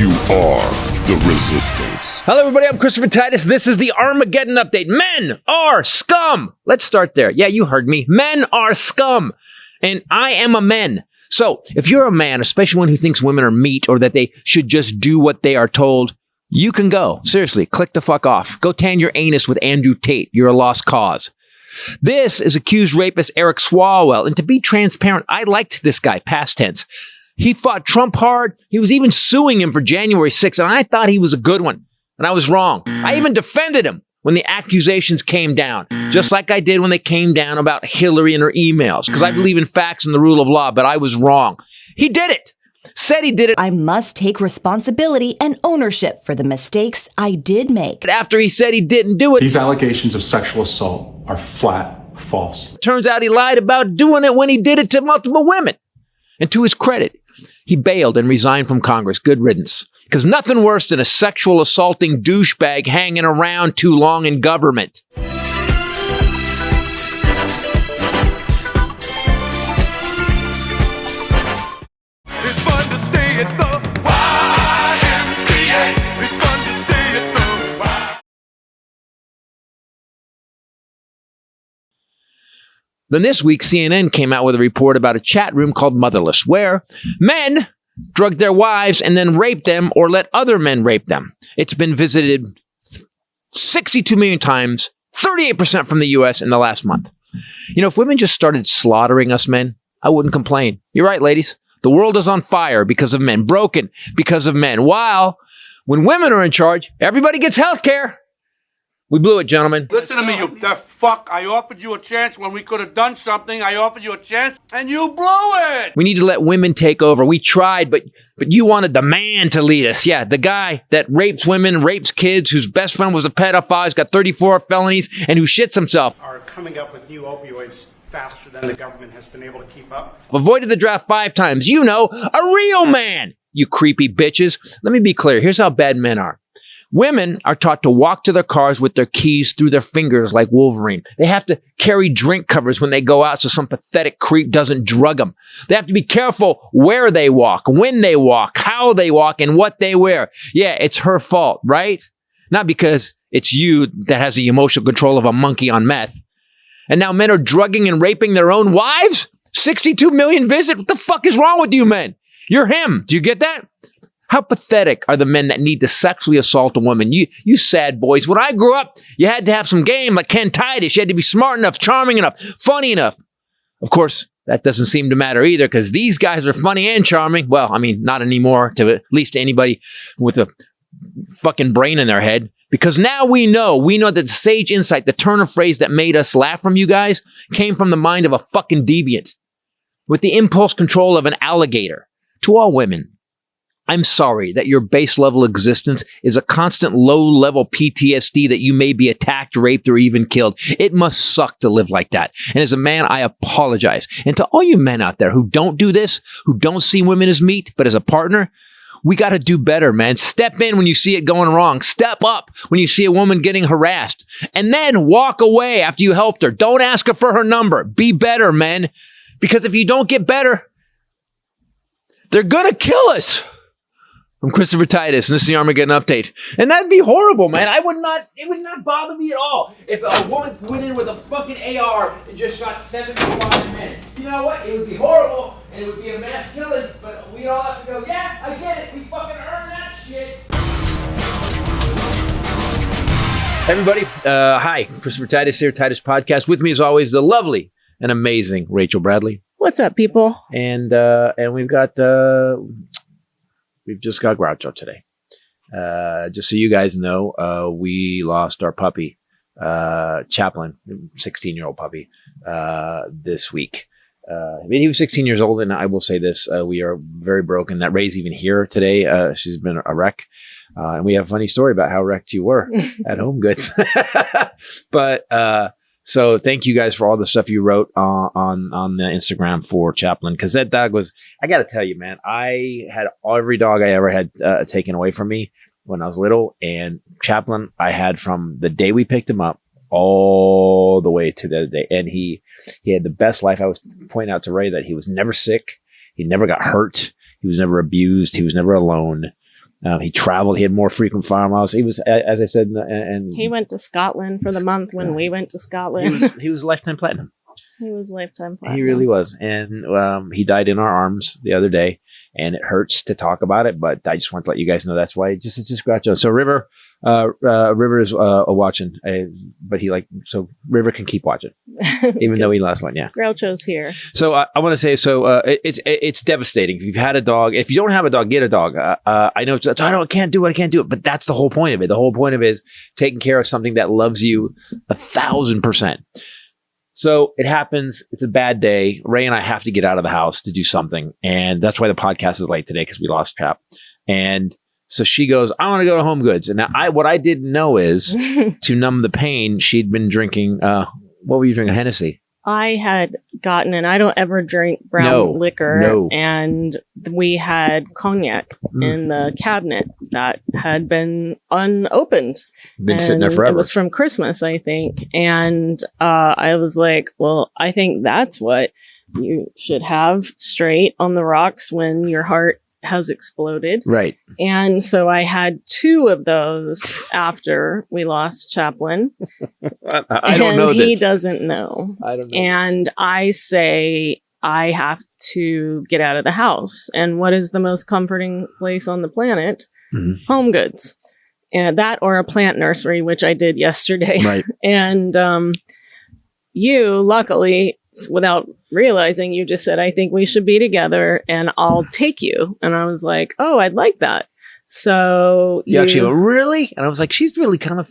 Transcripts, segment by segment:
You are the resistance. Hello, everybody. I'm Christopher Titus. This is the Armageddon update. Men are scum. Let's start there. Yeah, you heard me. Men are scum. And I am a man. So if you're a man, especially one who thinks women are meat or that they should just do what they are told, you can go. Seriously, click the fuck off. Go tan your anus with Andrew Tate. You're a lost cause. This is accused rapist Eric Swalwell. And to be transparent, I liked this guy, past tense. He fought Trump hard. He was even suing him for January 6th, and I thought he was a good one. And I was wrong. I even defended him when the accusations came down, just like I did when they came down about Hillary and her emails, because I believe in facts and the rule of law, but I was wrong. He did it. Said he did it. I must take responsibility and ownership for the mistakes I did make. After he said he didn't do it. These allegations of sexual assault are flat false. Turns out he lied about doing it when he did it to multiple women. And to his credit, he bailed and resigned from Congress. Good riddance. Because nothing worse than a sexual assaulting douchebag hanging around too long in government. Then this week, CNN came out with a report about a chat room called Motherless, where men drugged their wives and then raped them or let other men rape them. It's been visited 62 million times, 38% from the U.S. in the last month. You know, if women just started slaughtering us men, I wouldn't complain. You're right, ladies. The world is on fire because of men, broken because of men. While when women are in charge, everybody gets health care. We blew it, gentlemen. Listen to me, you deaf fuck. I offered you a chance when we could have done something. I offered you a chance, and you blew it. We need to let women take over. We tried, but you wanted the man to lead us. Yeah, the guy that rapes women, rapes kids, whose best friend was a pedophile, who's got 34 felonies, and who shits himself. Are coming up with new opioids faster than the government has been able to keep up. Avoided the draft 5 times. You know, a real man, you creepy bitches. Let me be clear. Here's how bad men are. Women are taught to walk to their cars with their keys through their fingers like Wolverine. They have to carry drink covers when they go out so some pathetic creep doesn't drug them. They have to be careful where they walk, when they walk, how they walk, and what they wear. Yeah, it's her fault, right? Not because it's you that has the emotional control of a monkey on meth. And now men are drugging and raping their own wives? 62 million visits? What the fuck is wrong with you men? You're him. Do you get that? How pathetic are the men that need to sexually assault a woman? You sad boys. When I grew up, you had to have some game like Ken Titus. You had to be smart enough, charming enough, funny enough. Of course, that doesn't seem to matter either because these guys are funny and charming. Well, I mean, not anymore, to at least to anybody with a fucking brain in their head. Because now we know that the sage insight, the turn of phrase that made us laugh from you guys, came from the mind of a fucking deviant with the impulse control of an alligator. To all women, I'm sorry that your base level existence is a constant low level PTSD that you may be attacked, raped, or even killed. It must suck to live like that. And as a man, I apologize. And to all you men out there who don't do this, who don't see women as meat, but as a partner, we got to do better, man. Step in when you see it going wrong. Step up when you see a woman getting harassed. And then walk away after you helped her. Don't ask her for her number. Be better, men. Because if you don't get better, they're going to kill us. I'm Christopher Titus, and this is the Armageddon Update. And that'd be horrible, man. It would not bother me at all if a woman went in with a fucking AR and just shot 75 men. You know what? It would be horrible, and it would be a mass killing, but we'd all have to go, yeah, I get it. We fucking earned that shit. Everybody, hi. Christopher Titus here, Titus Podcast. With me, as always, the lovely and amazing Rachel Bradley. What's up, people? And we've got... We've just got Groucho today. Just so you guys know, we lost our puppy, Chaplain, 16-year-old puppy, this week. I mean, he was 16 years old, and I will say this, we are very broken that Ray's even here today. She's been a wreck. And we have a funny story about how wrecked you were at HomeGoods. But so thank you guys for all the stuff you wrote on the Instagram for Chaplain, because that dog was, I got to tell you, man, I had every dog I ever had taken away from me when I was little, and Chaplain I had from the day we picked him up all the way to the day, and he had the best life. I was pointing out to Ray that he was never sick, he never got hurt, he was never abused, he was never alone. He traveled. He had more frequent farm miles. He was, as I said, and he went to Scotland for the month when we went to Scotland. He was lifetime platinum. He was lifetime platinum. He really was. And he died in our arms the other day, and it hurts to talk about it, but I just want to let you guys know that's why it's just scratch on. So River is watching, but so River can keep watching, even though he lost one. Yeah. Groucho's here. So I want to say, it's devastating. If you've had a dog, if you don't have a dog, get a dog. I know I can't do it, but that's the whole point of it. The whole point of it is taking care of something that loves you 1,000%. So it happens. It's a bad day. Ray and I have to get out of the house to do something. And that's why the podcast is late today, because we lost Cap. And so she goes, I want to go to HomeGoods. And now what I didn't know is to numb the pain, she'd been drinking, what were you drinking? Hennessy. I had gotten, and I don't ever drink brown liquor. No. And we had cognac in the cabinet that had been unopened. Been sitting there forever. It was from Christmas, I think. And I was like, well, I think that's what you should have straight on the rocks when your heart has exploded. Right. And so I had 2 of those after we lost Chaplain. I don't know this. And he doesn't know. I don't know. And I say, I have to get out of the house. And what is the most comforting place on the planet? Mm-hmm. HomeGoods. And that or a plant nursery, which I did yesterday. Right. And you, luckily, without realizing, you just said, I think we should be together and I'll take you. And I was like, oh, I'd like that. So you actually went, really? And I was like, she's really kind of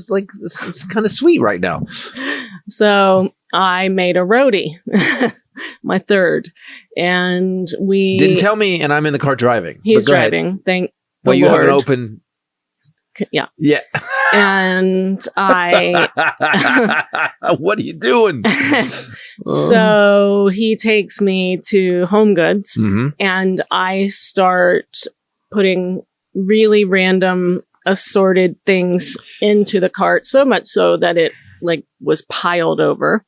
like, it's kind of sweet right now. So I made a roadie, my third, and we didn't tell me. And I'm in the car driving. He's driving. Thank well, the you Lord. have an open. Yeah. Yeah. And I. What are you doing? So he takes me to HomeGoods, mm-hmm. and I start putting really random assorted things into the cart, so much so that it was piled over.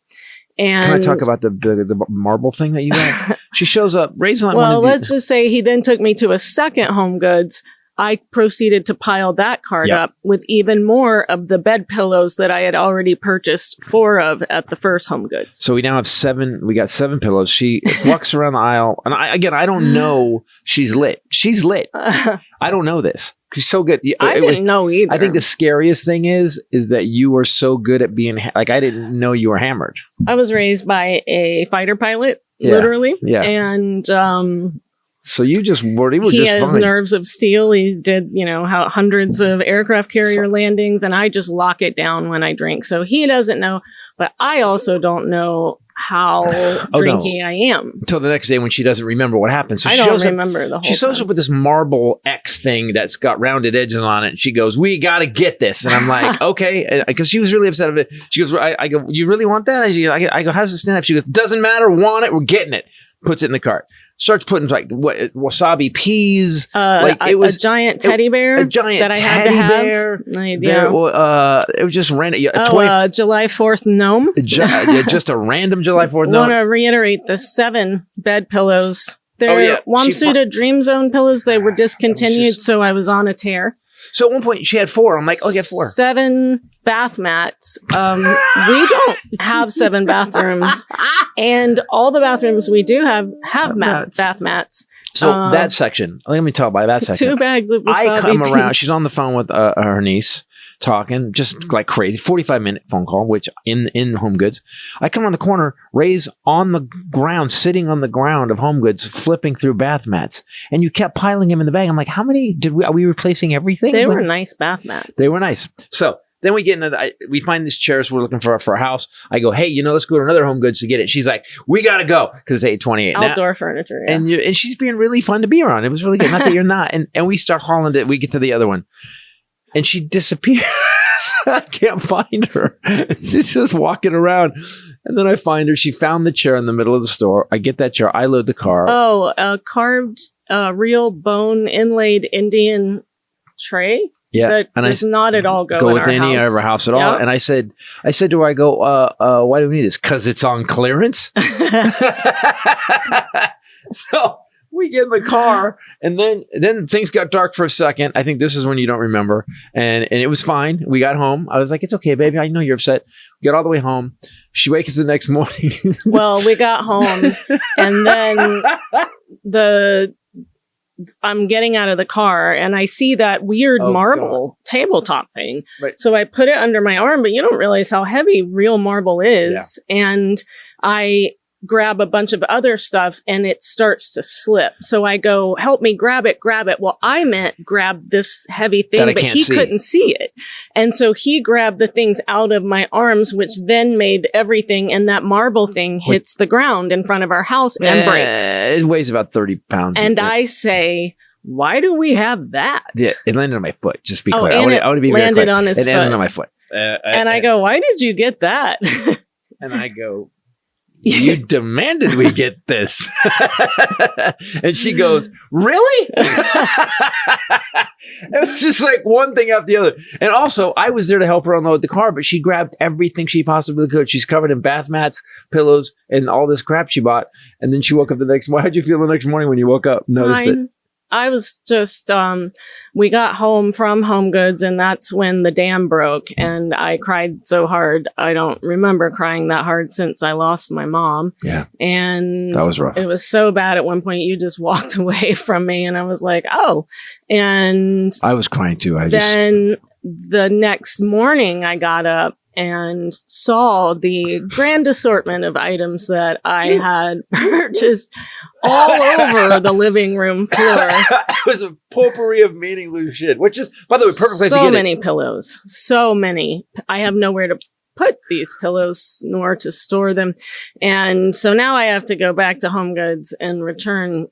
And can I talk about the marble thing that you got? She shows up, raising on well, let's just say he then took me to a second HomeGoods. I proceeded to pile that cart up with even more of the bed pillows that I had already purchased 4 of at the first HomeGoods. So we now have 7. We got 7 pillows. She walks around the aisle, and I don't know. She's lit. She's lit. I don't know this. She's so good. I didn't know either. I think the scariest thing is that you are so good at being I didn't know you were hammered. I was raised by a fighter pilot, literally. Yeah. And so you just were. He has nerves of steel. He did, hundreds of aircraft carrier landings, and I just lock it down when I drink. So he doesn't know, but I also don't know how drinky I am. Until the next day when she doesn't remember what happened. So I don't remember the whole She shows up with this marble X thing that's got rounded edges on it. And she goes, we got to get this. And I'm like, okay. Because she was really upset of it. She goes, I go, you really want that? I go, how does it stand up? She goes, doesn't matter. Want it. We're getting it. Puts it in the cart. Starts putting wasabi peas. It was a giant teddy bear. A giant that I had to have. It was just random. July 4th gnome. Just a random July 4th gnome. I want to reiterate the 7 bed pillows. They're Wamsuda Dream Zone pillows. They were discontinued, so I was on a tear. So at one point she had 4. I'm like, oh, get 4. 7 bath mats. We don't have 7 bathrooms, and all the bathrooms we do have bath mats. So that section, let me talk about that section. 2 bags of wasabi I come around. peas. She's on the phone with her niece, talking just like crazy. 45-minute phone call, which in HomeGoods. I come around the corner. Ray's on the ground, sitting on the ground of HomeGoods, flipping through bath mats, and you kept piling him in the bag. I'm like, how many are we replacing everything? They were nice bath mats. They were nice. So then we get into we find these chairs we're looking for a house. I go, hey, let's go to another HomeGoods to get it. She's like, we got to go because it's 8:28. Outdoor furniture. Yeah. And she's being really fun to be around. It was really good. Not that you're not. And we start hauling it. We get to the other one. And she disappears. I can't find her. She's just walking around. And then I find her. She found the chair in the middle of the store. I get that chair. I load the car. Oh, a carved, real bone inlaid Indian tray. Yeah, that does not at all go in with any of our house at all. And I said to her, I go, why do we need this? Because it's on clearance. So we get in the car, and then things got dark for a second. I think this is when you don't remember, and it was fine. We got home. I was like, "It's okay, baby. I know you're upset." We got all the way home. She wakes us the next morning. Well, we got home, and then I'm getting out of the car, and I see that weird marble tabletop thing. Right. So I put it under my arm, but you don't realize how heavy real marble is, and I grab a bunch of other stuff and it starts to slip. So I go, help me grab it. Well, I meant grab this heavy thing, but he couldn't see it. And so he grabbed the things out of my arms, which then made everything, and that marble thing hits the ground in front of our house and breaks. It weighs about 30 pounds. And I say, why do we have that? Yeah, it landed on my foot. Just be clear. And I want to be landed very clear. on his it foot. landed on my foot. And I go, why did you get that? And I go, you demanded we get this. And she goes, really? It was just like one thing after the other. And also, I was there to help her unload the car, but she grabbed everything she possibly could. She's covered in bath mats, pillows, and all this crap she bought. And then she woke up the next morning. How'd you feel the next morning when you woke up? Noticed it? I was just, we got home from HomeGoods, and that's when the dam broke, and I cried so hard. I don't remember crying that hard since I lost my mom. Yeah. And that was rough. It was so bad at one point, you just walked away from me, and I was like, oh. And I was crying too. Then the next morning I got up and saw the grand assortment of items that I had purchased all over the living room floor. It was a potpourri of meaningless shit, which is, by the way, perfect place to get so many pillows. So many. I have nowhere to put these pillows nor to store them. And so now I have to go back to HomeGoods and return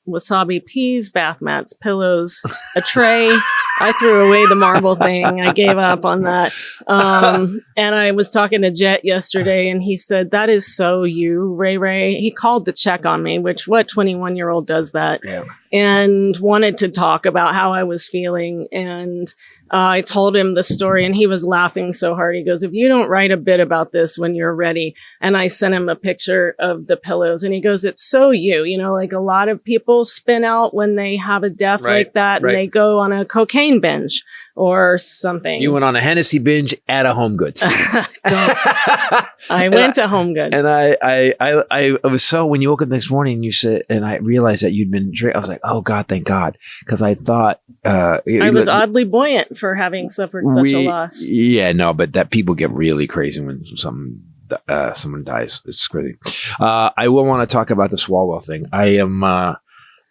wasabi peas, bath mats, pillows, a tray. I threw away the marble thing. I gave up on that. And I was talking to Jet yesterday, and he said, that is so you, Ray. He called to check on me, which what 21-year-old does that? Yeah. And wanted to talk about how I was feeling. And I told him the story, and he was laughing so hard. He goes, if you don't write a bit about this when you're ready. And I sent him a picture of the pillows, and he goes, it's so you. You know, like a lot of people spin out when they have a death like that, and they go on a cocaine binge or something. You went on a Hennessy binge at a HomeGoods. I went to HomeGoods. And I was so, when you woke up the next morning, you said, and I realized that you'd been drinking, I was like, oh God, thank God. Because I thought, I was oddly buoyant for having suffered such a loss. Yeah, no, but that people get really crazy when someone dies. It's crazy. I will want to talk about the Swalwell thing.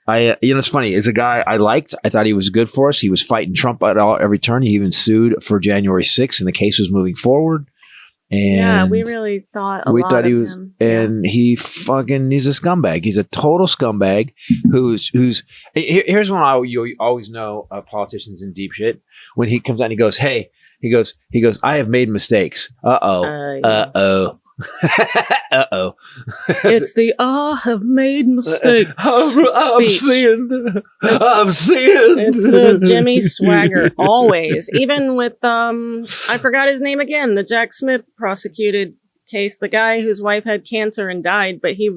It's funny. It's a guy I liked. I thought he was good for us. He was fighting Trump at every turn. He even sued for January 6th, and the case was moving forward. And yeah, we really thought he was, him. And he's a scumbag. He's a total scumbag. Here's when you always know politicians in deep shit. When he comes out and he goes, "Hey," he goes, "I have made mistakes." Uh-oh. It's the have made mistakes. I'm seeing. It's the Jimmy Swagger always. Even with I forgot his name again. The Jack Smith prosecuted case. The guy whose wife had cancer and died, but he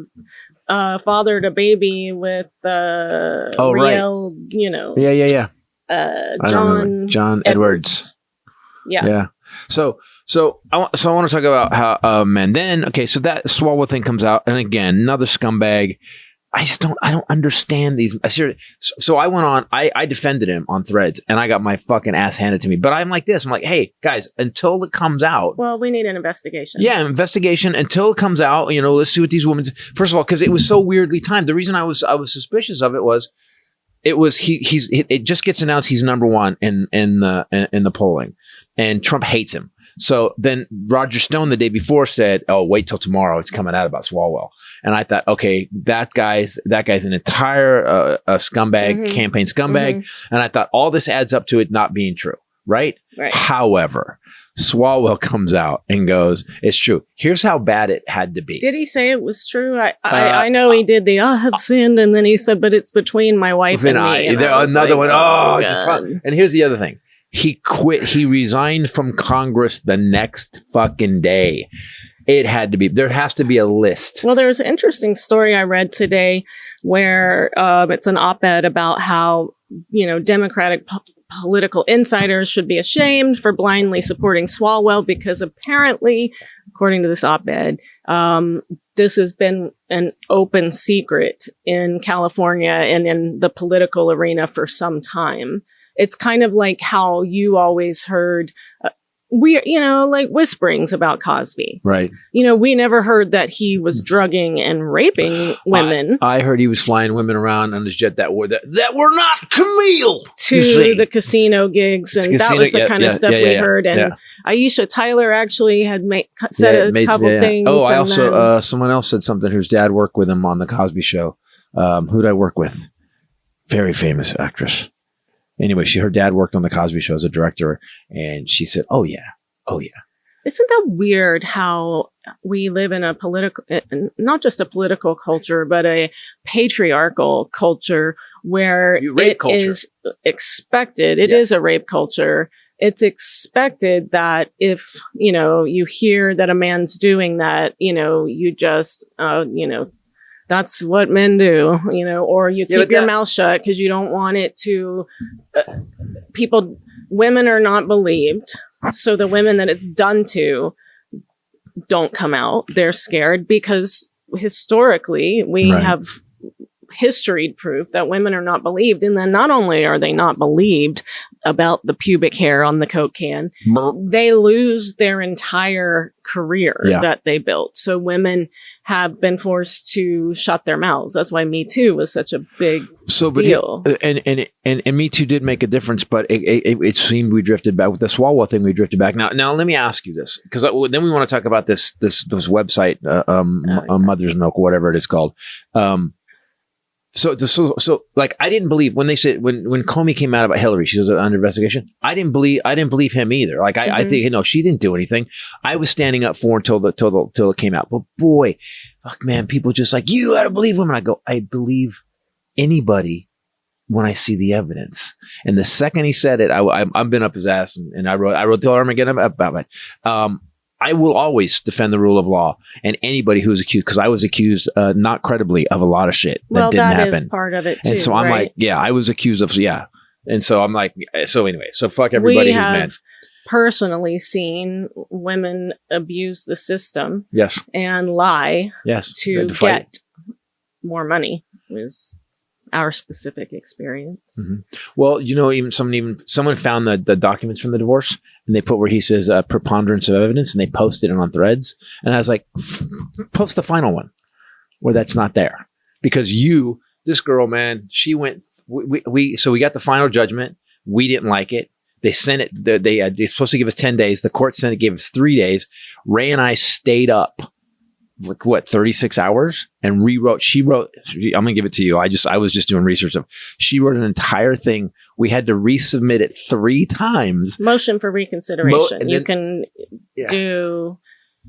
fathered a baby with real, Yeah. John Edwards. Yeah. So I want to talk about how and then so that Swalwell thing comes out, and again another scumbag. I don't understand these. So I went on. I defended him on Threads, and I got my fucking ass handed to me. But I'm like this. I'm like, hey guys, until it comes out. Well, we need an investigation. Yeah, investigation until it comes out. Let's see what these women. First of all, because it was so weirdly timed. The reason I was suspicious of it was. It just gets announced he's number one in the polling, and Trump hates him. So then Roger Stone the day before said, "Oh, wait till tomorrow. It's coming out about Swalwell." And I thought, okay, that guy's an entire scumbag, campaign scumbag. And I thought all this adds up to it not being true, right? However, Swalwell comes out and goes, "It's true. Here's how bad it had to be." Did he say it was true? I know he did the "I have sinned," and then he said, "But it's between my wife and me." And another one. Oh, And here's the other thing. He quit. He resigned from Congress the next fucking day. It had to be. There has to be a list. Well, there was an interesting story I read today where it's an op-ed about how, Democratic political insiders should be ashamed for blindly supporting Swalwell because apparently, according to this op-ed, this has been an open secret in California and in the political arena for some time. It's kind of like how you always heard like whisperings about Cosby. Right. We never heard that he was drugging and raping women. I heard he was flying women around on his jet that were not Camille to the casino gigs, and that was the kind of stuff we heard. And Aisha Tyler actually had said a couple things. Oh, I also someone else said something. Whose dad worked with him on the Cosby Show. Who did I work with? Very famous actress. Anyway, her dad worked on the Cosby Show as a director, and she said, "Oh yeah." Isn't that weird how we live in a not just a political culture, but a patriarchal culture where is expected. It is a rape culture. It's expected that if, you hear that a man's doing that, you just, that's what men do, or you keep your mouth shut because you don't want it to, women are not believed. So the women that it's done to don't come out. They're scared because historically we have history proof that women are not believed. And then not only are they not believed about the pubic hair on the Coke can, they lose their entire career that they built. So women have been forced to shut their mouths. That's why Me Too was such a big deal. And Me Too did make a difference, but it seemed we drifted back. With the Swalwell thing, we drifted back. Now let me ask you this, because then we want to talk about this website, Mother's Milk, whatever it is called. So like, I didn't believe when they said, when Comey came out about Hillary, she was under investigation. I didn't believe him either. Like, I think, she didn't do anything. I was standing up for her till it came out. But boy, fuck, man, people just like, you gotta believe women. I go, I believe anybody when I see the evidence. And the second he said it, I've been up his ass, and I wrote till Armageddon about it. I will always defend the rule of law and anybody who is accused, because I was accused not credibly of a lot of shit that didn't happen. That is part of it too. And so I'm like, I was accused of, And so I'm like, so anyway, so fuck everybody who's mad. Personally seen women abuse the system. Yes. And lie. Yes. To get more money is our specific experience. Mm-hmm. Well, even someone found the documents from the divorce, and they put where he says preponderance of evidence, and they posted it on Threads. And I was like, post the final one where that's not there, because this girl, man, she went. So we got the final judgment. We didn't like it. They sent it. They're supposed to give us 10 days. The court gave us 3 days. Ray and I stayed up. 36 hours and rewrote. I'm gonna give it to you. I was just doing research she wrote an entire thing. We had to resubmit it 3 times. Motion for reconsideration. You can do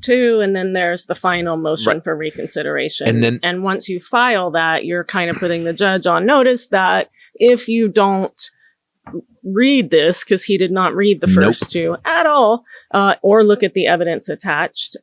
2, and then there's the final motion for reconsideration. And once you file that, you're kind of putting the judge on notice that if you don't read this, because he did not read the first 2 at all, or look at the evidence attached,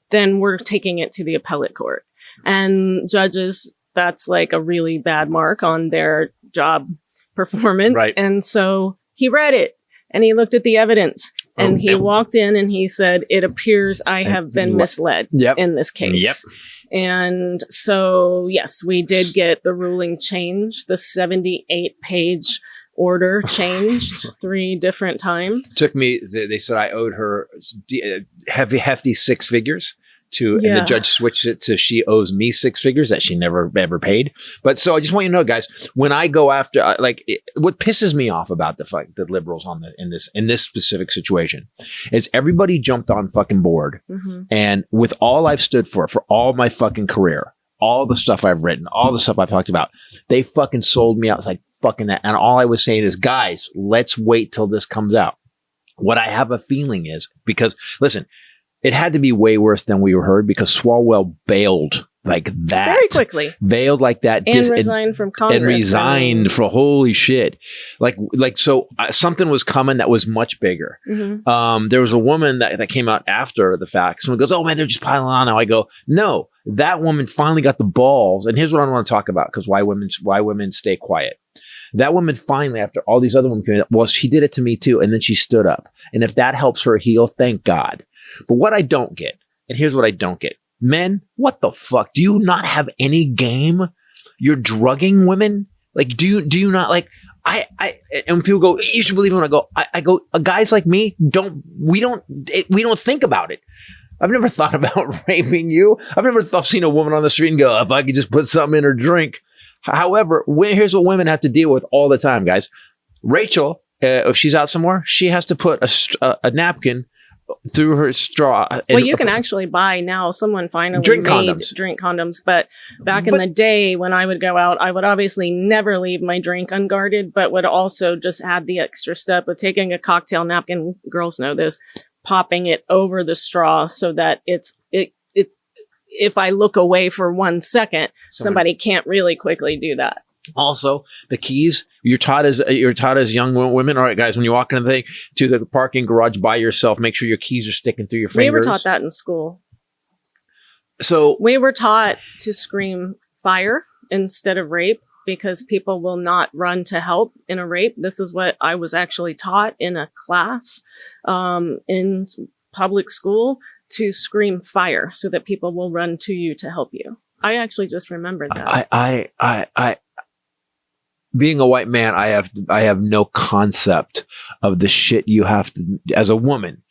then we're taking it to the appellate court. And judges, that's like a really bad mark on their job performance. Right. And so he read it and he looked at the evidence and he walked in and he said, it appears I have been misled in this case. Yep. And so, yes, we did get the ruling changed. The 78-page order changed 3 different times. Took me, they said I owed her hefty 6 figures. And the judge switched it to she owes me 6 figures that she never ever paid. But so I just want you to know, guys, when I go after, what pisses me off about the liberals in this specific situation is everybody jumped on fucking board. Mm-hmm. And with all I've stood for all my fucking career, all the stuff I've written, all the stuff I've talked about, they fucking sold me out. It's like fucking that. And all I was saying is, guys, let's wait till this comes out. What I have a feeling is, because listen, it had to be way worse than we heard, because Swalwell bailed like that. Very quickly. Veiled like that. And resigned from Congress. And resigned for holy shit. So something was coming that was much bigger. Mm-hmm. There was a woman that came out after the fact. Someone goes, oh man, they're just piling on now. I go, no, that woman finally got the balls. And here's what I want to talk about, because why women stay quiet. That woman finally, after all these other women came out, well, she did it to me too. And then she stood up. And if that helps her heal, thank God. But what I don't get, and here's what I don't get. Men, what the fuck? Do you not have any game? You're drugging women? Like, do you not like, and when people go, you should believe it, when I go, guys like me we don't think about it. I've never thought about raping you. I've never seen a woman on the street and go, if I could just put something in her drink. However, here's what women have to deal with all the time, guys. Rachel, if she's out somewhere, she has to put a napkin through her straw. Well, you can actually buy now. Someone finally drink made condoms. Drink condoms. But back in the day when I would go out, I would obviously never leave my drink unguarded, but would also just add the extra step of taking a cocktail napkin. Girls know this. Popping it over the straw so that it's if I look away for 1 second, somebody can't really quickly do that. Also, the keys, you're taught as young women. All right, guys, when you walk into the parking garage by yourself, make sure your keys are sticking through your fingers. We were taught that in school. So we were taught to scream fire instead of rape, because people will not run to help in a rape. This is what I was actually taught in a class in public school, to scream fire so that people will run to you to help you. I actually just remembered that. I being a white man, I have no concept of the shit you have to, as a woman,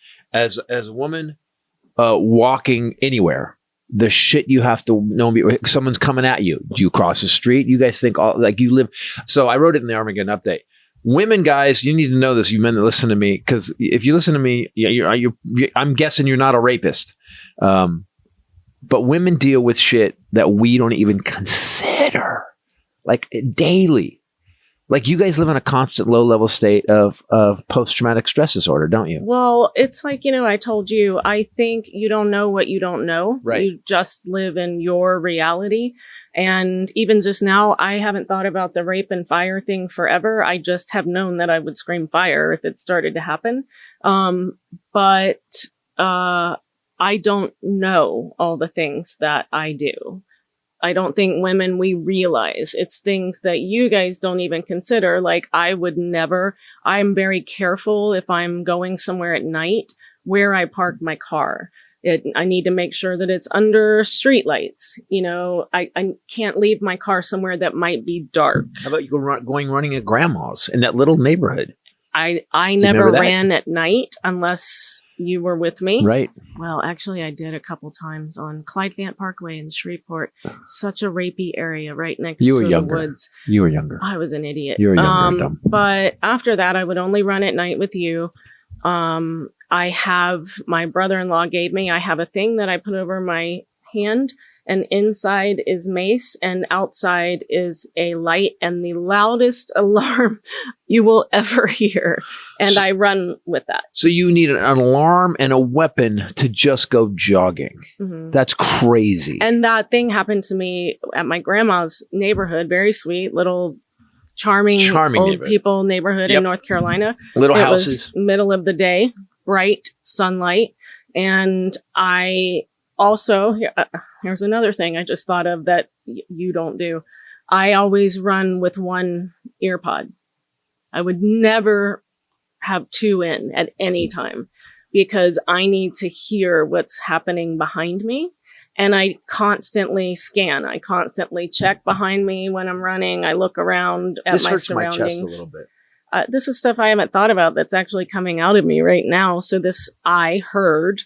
walking anywhere, the shit you have to know. Someone's coming at you. Do you cross the street? You guys think like you live. So I wrote it in the Armageddon update. Women, guys, you need to know this. You men that listen to me, because if you listen to me, I'm guessing you're not a rapist. But women deal with shit that we don't even consider, like daily. Like, you guys live in a constant low-level state of post-traumatic stress disorder, don't you? Well, it's like, I told you, I think you don't know what you don't know. Right. You just live in your reality. And even just now, I haven't thought about the rape and fire thing forever. I just have known that I would scream fire if it started to happen. But I don't know all the things that I do. I don't think women, we realize it's things that you guys don't even consider. Like, I'm very careful if I'm going somewhere at night where I park my car. I need to make sure that it's under street lights. I can't leave my car somewhere that might be dark. How about you running at grandma's in that little neighborhood? I never ran at night unless you were with me. Right. Well, actually, I did a couple times on Clyde Vant Parkway in Shreveport. Such a rapey area right next to the woods. You were younger. I was an idiot. You were younger and dumb. But after that, I would only run at night with you. I have, my brother-in-law gave me, I have a thing that I put over my hand, and inside is mace and outside is a light, and the loudest alarm you will ever hear. And I run with that. So you need an alarm and a weapon to just go jogging. Mm-hmm. That's crazy. And that thing happened to me at my grandma's neighborhood. Very sweet, little charming old people neighborhood in North Carolina. Little houses. Was middle of the day, bright sunlight. And I also, here's another thing I just thought of that you don't do. I always run with one ear pod. I would never have two in at any time, because I need to hear what's happening behind me. And I constantly scan. I constantly check behind me when I'm running. I look around at my surroundings. This hurts my chest a little bit. This is stuff I haven't thought about that's actually coming out of me right now. So I heard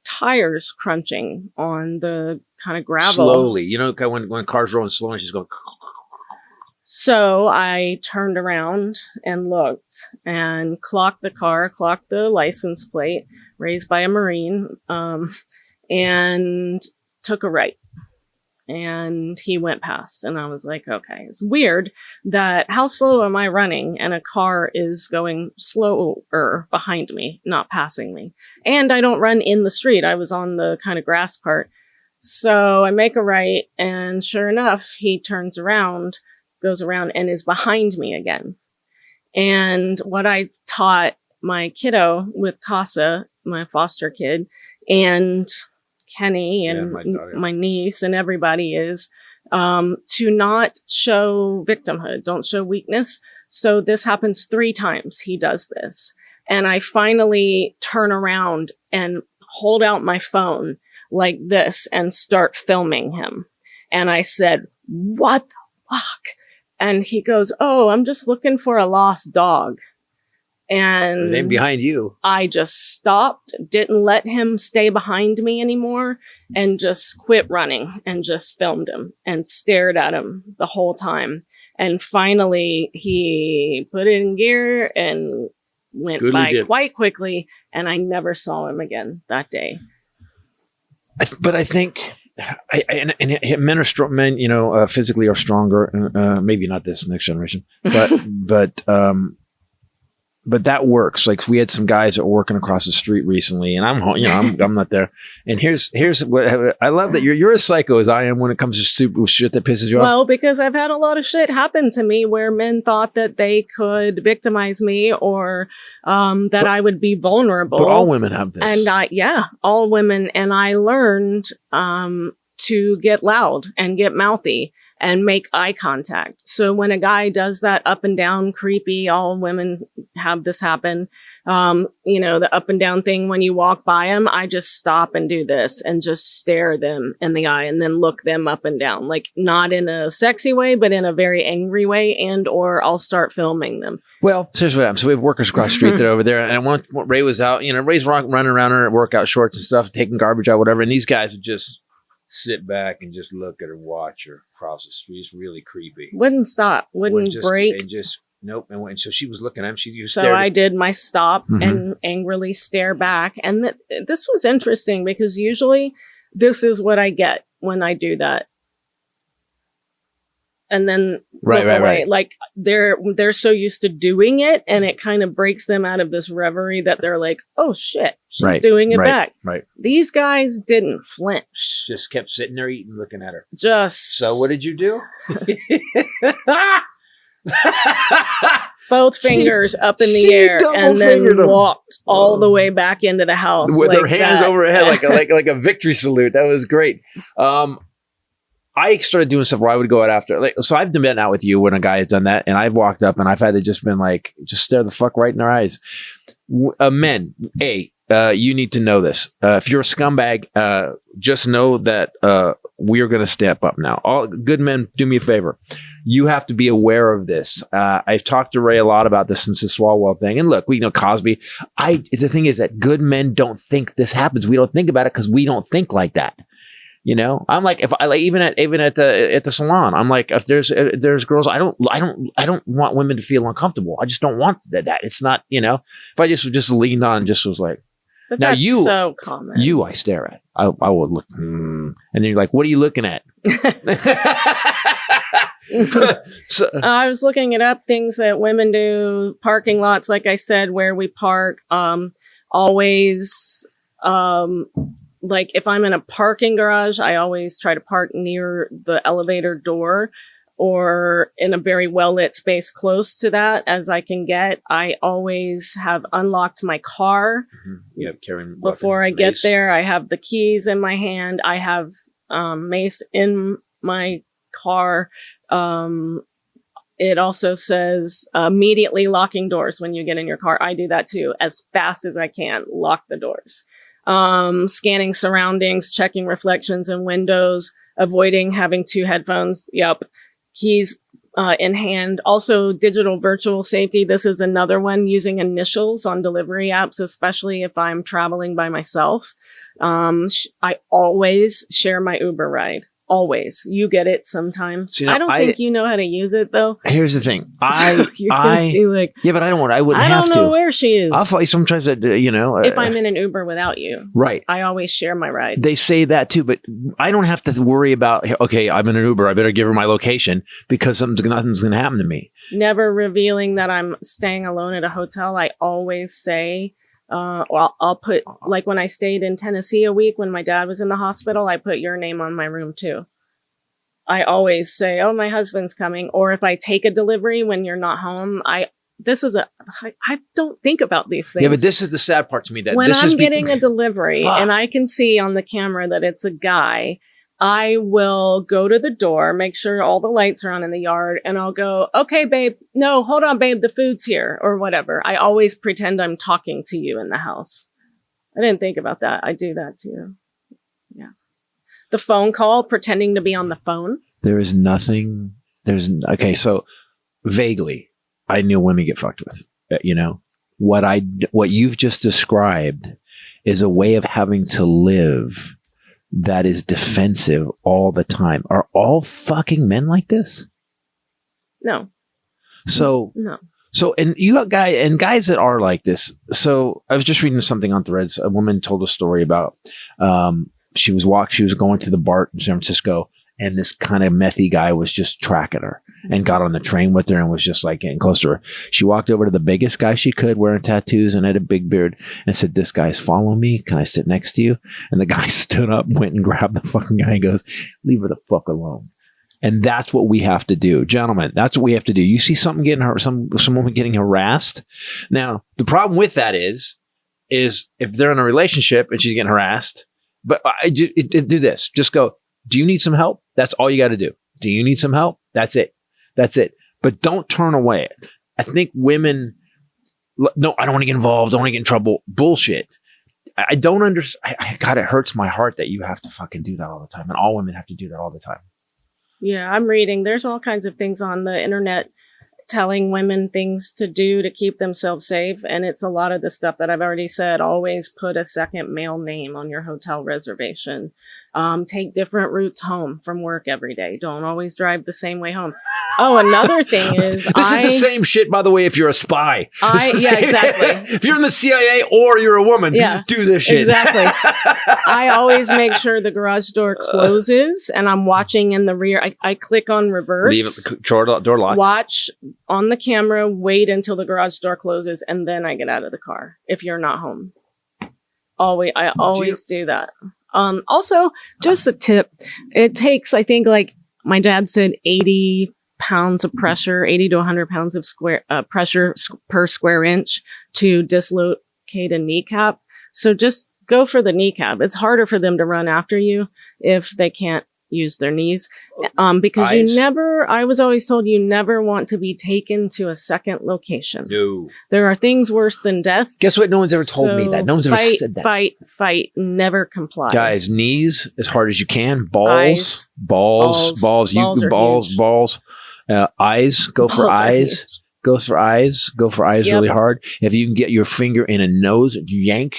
tires crunching on the kind of gravel. Slowly. When cars rolling slow and she's going. So I turned around and looked and clocked the car, clocked the license plate, raised by a Marine, and took a right. And he went past, and I was like, okay, it's weird that how slow am I running and a car is going slower behind me, not passing me. And I don't run in the street. I was on the kind of grass part. So I make a right, and sure enough, he turns around, goes around, and is behind me again. And what I taught my kiddo with Casa, my foster kid, and Kenny and my niece and everybody is to not show victimhood, don't show weakness. So this happens 3 times he does this. And I finally turn around and hold out my phone like this and start filming him. And I said, "What the fuck?" And he goes, "Oh, I'm just looking for a lost dog." And then behind you, I just stopped, didn't let him stay behind me anymore, and just quit running and just filmed him and stared at him the whole time. And finally, he put it in gear and went by quite quickly, and I never saw him again that day. But I think men are strong. Men, physically are stronger. Maybe not this next generation, but that works. Like we had some guys that were working across the street recently, and I'm not there. And here's what I love, that you're as psycho as I am when it comes to stupid shit that pisses you off. Well, because I've had a lot of shit happen to me where men thought that they could victimize me or that I would be vulnerable. But all women have this. And all women. And I learned to get loud and get mouthy and make eye contact. So when a guy does that up and down creepy, all women have this happen, the up and down thing when you walk by them, I just stop and do this and just stare them in the eye and then look them up and down, like not in a sexy way, but in a very angry way, and or I'll start filming them. Well, here's what happens. So we have workers across the street that are over there, and when Ray was out, Ray's running around in her workout shorts and stuff, taking garbage out, whatever, and these guys would just sit back and just look at her, watch her cross the street. It's really creepy. Wouldn't stop, wouldn't break. And just, nope. And so she was looking at him. So I did my stop and angrily stare back. And this was interesting because usually this is what I get when I do that. And then right. Like they're so used to doing it, and it kind of breaks them out of this reverie that they're like, "Oh shit, she's doing it back." Right. These guys didn't flinch. Just kept sitting there eating, looking at her. So what did you do? Both fingers up in the air, and then walked all the way back into the house with her hands over her head, like a victory salute. That was great. I started doing stuff where I would go out after. So I've been out with you when a guy has done that, and I've walked up and I've had to just stare the fuck right in their eyes. Men, you need to know this. If you're a scumbag, just know that we are going to step up now. All good men, do me a favor. You have to be aware of this. I've talked to Ray a lot about this since the Swalwell thing. And look, we know Cosby. The thing is that good men don't think this happens. We don't think about it because we don't think like that. I'm like, if I even at the salon, I'm like, if there's girls, I don't want women to feel uncomfortable. I just don't want that. It's not, if I just leaned on, just was like, but now that's so common. I stare at. I would look, and then you're like, what are you looking at? So, I was looking it up, things that women do, parking lots, like I said, where we park, always, like if I'm in a parking garage, I always try to park near the elevator door or in a very well-lit space close to that as I can get. I always have unlocked my car. Yeah, carrying before I get there. I have the keys in my hand. I have mace in my car. It also says immediately locking doors when you get in your car. I do that too, as fast as I can. Lock the doors. Scanning surroundings, checking reflections in windows, avoiding having 2 headphones. Yep. Keys in hand. Also, digital virtual safety. This is another one, using initials on delivery apps, especially if I'm traveling by myself. I always share my Uber ride. Always. You get it sometimes. I don't think you know how to use it though. Here's the thing. But I don't have to. know where she is. I'll fight sometimes that, if I'm in an Uber without you. Right. I always share my ride. They say that too, but I don't have to worry about, okay, I'm in an Uber, I better give her my location because nothing's going to happen to me. Never revealing that I'm staying alone at a hotel. I always say, Well, I'll put, like when I stayed in Tennessee a week when my dad was in the hospital, I put your name on my room too. I always say, oh, my husband's coming. Or if I take a delivery when you're not home, I don't think about these things. Yeah, but this is the sad part to me. That when this I'm getting a delivery Fuck. and I can see on the camera that it's a guy, I will go to the door, make sure all the lights are on in the yard, and I'll go, okay, babe, no, hold on, babe, the food's here, or whatever. I always pretend I'm talking to you in the house. I didn't think about that. I do that too. Yeah. The phone call, pretending to be on the phone. There is nothing. Okay, so vaguely, I knew women get fucked with. You know, what you've just described is a way of having to live that is defensive all the time. Are all fucking men like this? No. So No. So, and you got guys that are like this. So I was just reading something on Threads. A woman told a story about, she was going to the BART in San Francisco, and this kind of methy guy was just tracking her and got on the train with her and was just like getting close to her. She walked over to the biggest guy she could, wearing tattoos and had a big beard, and said, "This guy's following me. Can I sit next to you?" And the guy stood up, went and grabbed the fucking guy and goes, "Leave her the fuck alone." And that's what we have to do. Gentlemen, that's what we have to do. You see something getting her, some woman getting harassed. Now, the problem with that is if they're in a relationship and she's getting harassed, but do this. Just go, "Do you need some help?" That's all you got to do. Do you need some help? That's it. That's it. But don't turn away. I think women, no, I don't want to get involved. I don't want to get in trouble. Bullshit. I don't understand. God, it hurts my heart that you have to fucking do that all the time. And all women have to do that all the time. Yeah, I'm reading. There's all kinds of things on the internet telling women things to do to keep themselves safe. And it's a lot of the stuff that I've already said. Always put a second male name on your hotel reservation. Take different routes home from work every day. Don't always drive the same way home. Oh, another thing is this is the same shit, by the way, if you're a spy. Yeah, exactly. If you're in the CIA or you're a woman, do this shit. Exactly. I always make sure the garage door closes and I'm watching in the rear. I click on reverse. Leave the door locked. Watch on the camera, wait until the garage door closes, and then I get out of the car if you're not home. I always do that. Also, just a tip. It takes, I think, like my dad said, 80 pounds of pressure, 80 to 100 pounds of pressure per square inch to dislocate a kneecap. So just go for the kneecap. It's harder for them to run after you if they can't use their knees. Because I was always told you never want to be taken to a second location. No. There are things worse than death. Guess what? No one's ever told me that. No one's ever said that. Fight, never comply. Guys, knees as hard as you can. Eyes. Balls. Eyes. Go for eyes. Go for eyes. Go for eyes really hard. If you can get your finger in a nose, yank.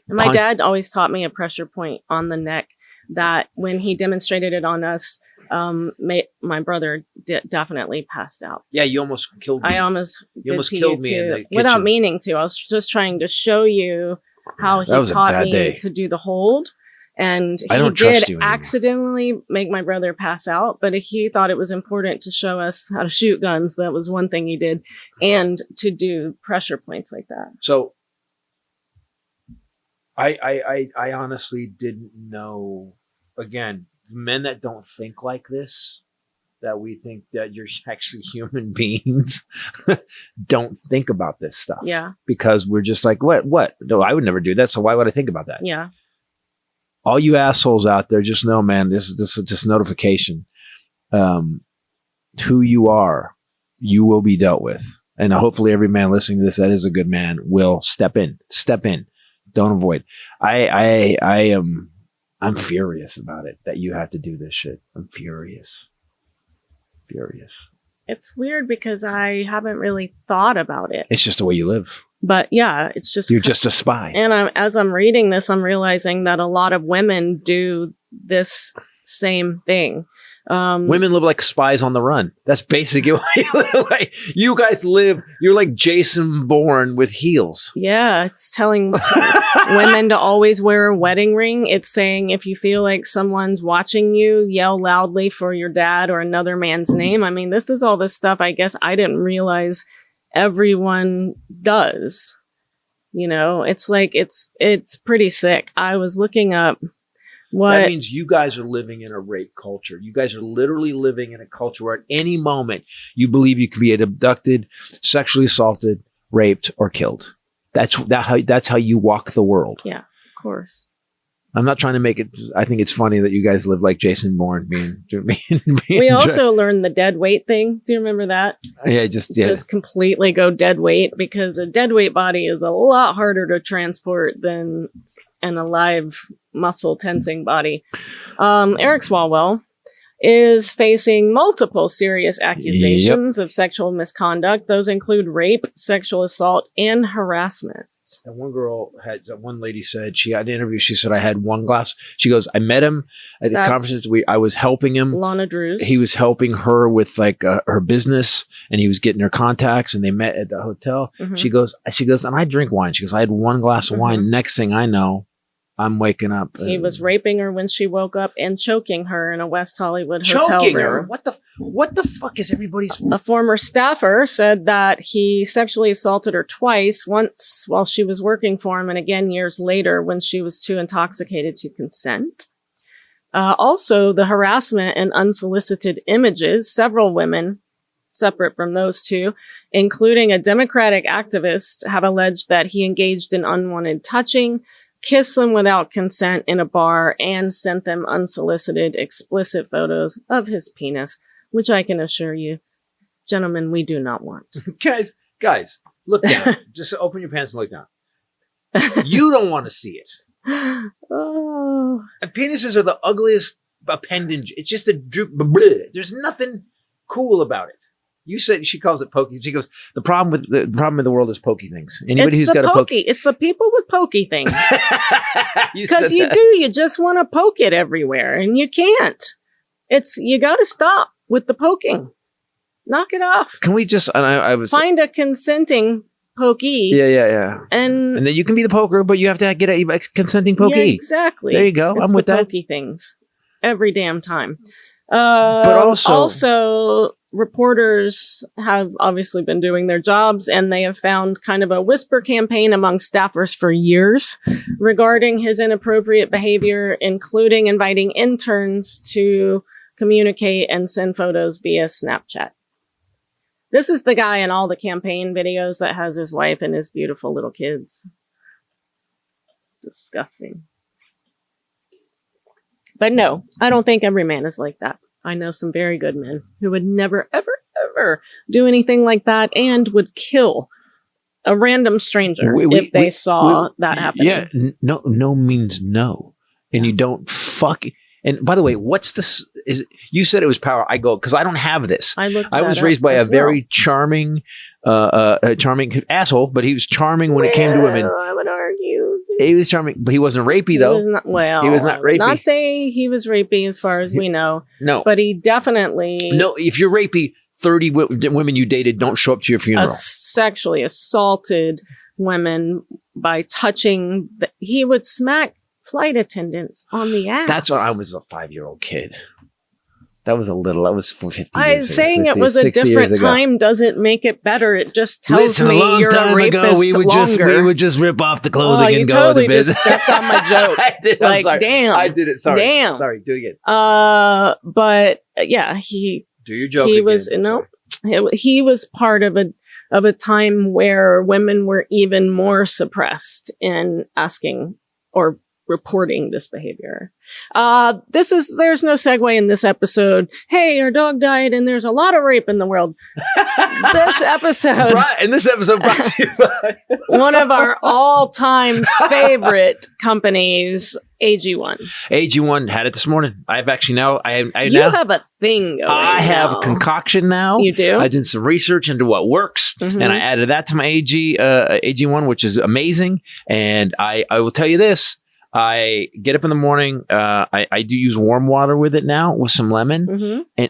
My dad always taught me a pressure point on the neck that when he demonstrated it on us, my brother definitely passed out. Yeah, you almost killed me. I almost killed me in the kitchen. Without meaning to. I was just trying to show you how he taught me to do the hold. And he did accidentally make my brother pass out, but he thought it was important to show us how to shoot guns. That was one thing he did, and to do pressure points like that. So I honestly didn't know. Again, men that don't think like this, that we think that you're actually human beings, don't think about this stuff. Yeah. Because we're just like, what? No, I would never do that. So why would I think about that? Yeah. All you assholes out there, just know, man, this is just notification. Who you are, you will be dealt with. And hopefully every man listening to this that is a good man will step in. Don't avoid. I'm furious about it that you have to do this shit. I'm furious. It's weird because I haven't really thought about it. It's just the way you live. But yeah, it's just... You're just a spy. And as I'm reading this, I'm realizing that a lot of women do this same thing. Women live like spies on the run. That's basically what you live like. You guys live, you're like Jason Bourne with heels. Yeah, it's telling women to always wear a wedding ring. It's saying if you feel like someone's watching you, yell loudly for your dad or another man's name. I mean, this is all this stuff I guess I didn't realize everyone does. You know, it's like, it's pretty sick. I was looking up what. That means you guys are living in a rape culture. You guys are literally living in a culture where at any moment you believe you could be abducted, sexually assaulted, raped, or killed. That's how you walk the world. Yeah, of course. I'm not trying to make it. I think it's funny that you guys live like Jason Bourne being we also learned the dead weight thing. Do you remember that? Yeah, just completely go dead weight, because a dead weight body is a lot harder to transport than an alive muscle tensing body. Eric Swalwell is facing multiple serious accusations of sexual misconduct. Those include rape, sexual assault, and harassment. And one lady said, she had an interview. She said, I had one glass. She goes, I met him at the conferences. I was helping him. Lana Drews. He was helping her with like her business, and he was getting her contacts, and they met at the hotel. Mm-hmm. She goes, and I drink wine. She goes, I had one glass of wine. Next thing I know, I'm waking up. He was raping her when she woke up and choking her in a West Hollywood hotel choking room. Her? What the fuck is everybody's? A former staffer said that he sexually assaulted her twice, once while she was working for him, and again years later when she was too intoxicated to consent. Also, the harassment and unsolicited images, several women, separate from those two, including a Democratic activist, have alleged that he engaged in unwanted touching, kissed them without consent in a bar, and sent them unsolicited, explicit photos of his penis, which I can assure you, gentlemen, we do not want. Guys, look down. Just open your pants and look down. You don't want to see it. Oh. And penises are the ugliest appendage. It's just a droop. Bleh. There's nothing cool about it. You said she calls it pokey. She goes, the problem in the world is pokey things. Anybody who's got a pokey. It's the people with pokey things. Because you just want to poke it everywhere, and you can't. You got to stop with the poking. Knock it off. Can we just? I was find a consenting pokey. Yeah. And then you can be the poker, but you have to get a consenting pokey. Yeah, exactly. There you go. I'm with that. Pokey things every damn time. But also, reporters have obviously been doing their jobs, and they have found kind of a whisper campaign among staffers for years regarding his inappropriate behavior, including inviting interns to communicate and send photos via Snapchat. This is the guy in all the campaign videos that has his wife and his beautiful little kids. Disgusting. But no, I don't think every man is like that. I know some very good men who would never, ever, ever do anything like that, and would kill a random stranger if they saw that happening. Yeah, no means no. And you don't fuck. And by the way, what's this? You said it was power. I go, because I don't have this. I was raised by a very charming asshole, but he was charming when it came to women. I would argue. He was charming, but he wasn't rapey, though. He was not rapey. Not saying he was rapey as far as we know. No. But he definitely... No, if you're rapey, 30 women you dated don't show up to your funeral. Sexually assaulted women by touching... He would smack flight attendants on the ass. That's when I was a 5-year-old kid. That was 50 years ago. Saying it was a different time doesn't make it better. It just tells me you're a rapist we would just rip off the clothing and go totally to the business. Just stepped on my joke. I did. Like, I'm sorry. damn. I did it. Sorry. Damn. Sorry. Do it again. But yeah, do your joke. He was he was part of a time where women were even more suppressed in asking or reporting this behavior. There's no segue in this episode. Hey, our dog died and there's a lot of rape in the world. This episode brought to you by one of our all-time favorite companies, AG1. AG1 had it this morning. I've actually now, you have a thing going I have a concoction now. You do? I did some research into what works, and I added that to my AG1, which is amazing. And I will tell you this. I get up in the morning. I do use warm water with it now with some lemon, and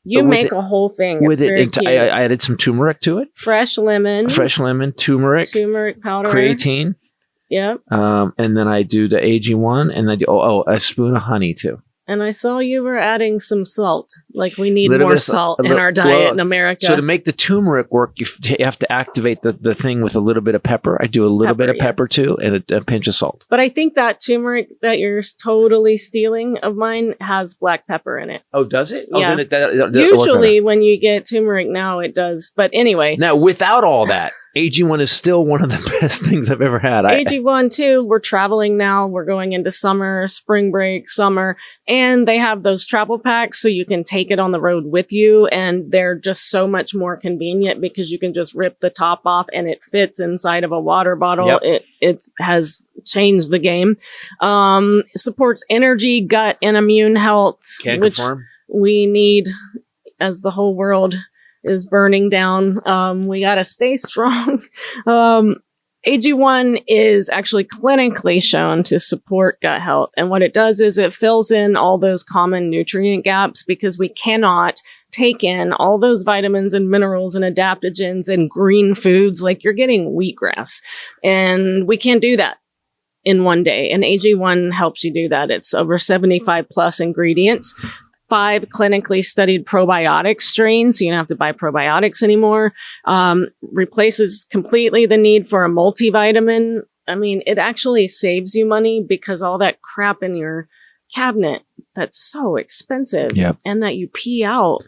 you make a whole thing with it. I added some turmeric to it. Fresh lemon, turmeric powder, creatine. Yep. And then I do the AG1, and I do a spoon of honey too. And I saw you were adding some salt. Like we need Little more bit of salt in our diet in America. So to make the turmeric work, you have to activate the thing with a little bit of pepper. I do a little bit of pepper too, and a pinch of salt. But I think that turmeric that you're totally stealing of mine has black pepper in it. Oh, does it? Yeah. Oh, then Usually when you get turmeric now, it does. But anyway. Now, without all that, AG1 is still one of the best things I've ever had. AG1 too. We're traveling now. We're going into summer, spring break, summer, and they have those travel packs so you can take it on the road with you. And they're just so much more convenient because you can just rip the top off and it fits inside of a water bottle. Yep. It has changed the game. Supports energy, gut, and immune health, which we need as the whole world is burning down. We got to stay strong. AG1 is actually clinically shown to support gut health. And what it does is it fills in all those common nutrient gaps because we cannot take in all those vitamins and minerals and adaptogens and green foods like you're getting wheatgrass. And we can't do that in one day. And AG1 helps you do that. It's over 75 plus ingredients. 5 clinically studied probiotic strains, so you don't have to buy probiotics anymore. Replaces completely the need for a multivitamin. I mean, it actually saves you money because all that crap in your cabinet that's so expensive and that you pee out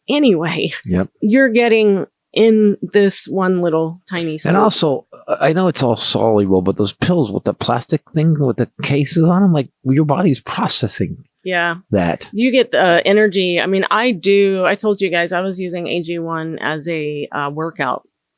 anyway, you're getting in this one little tiny scoop. And also, I know it's all soluble, but those pills with the plastic thing with the cases on them, like your body's processing. Yeah. That. You get the energy. I mean, I told you guys I was using AG1 as a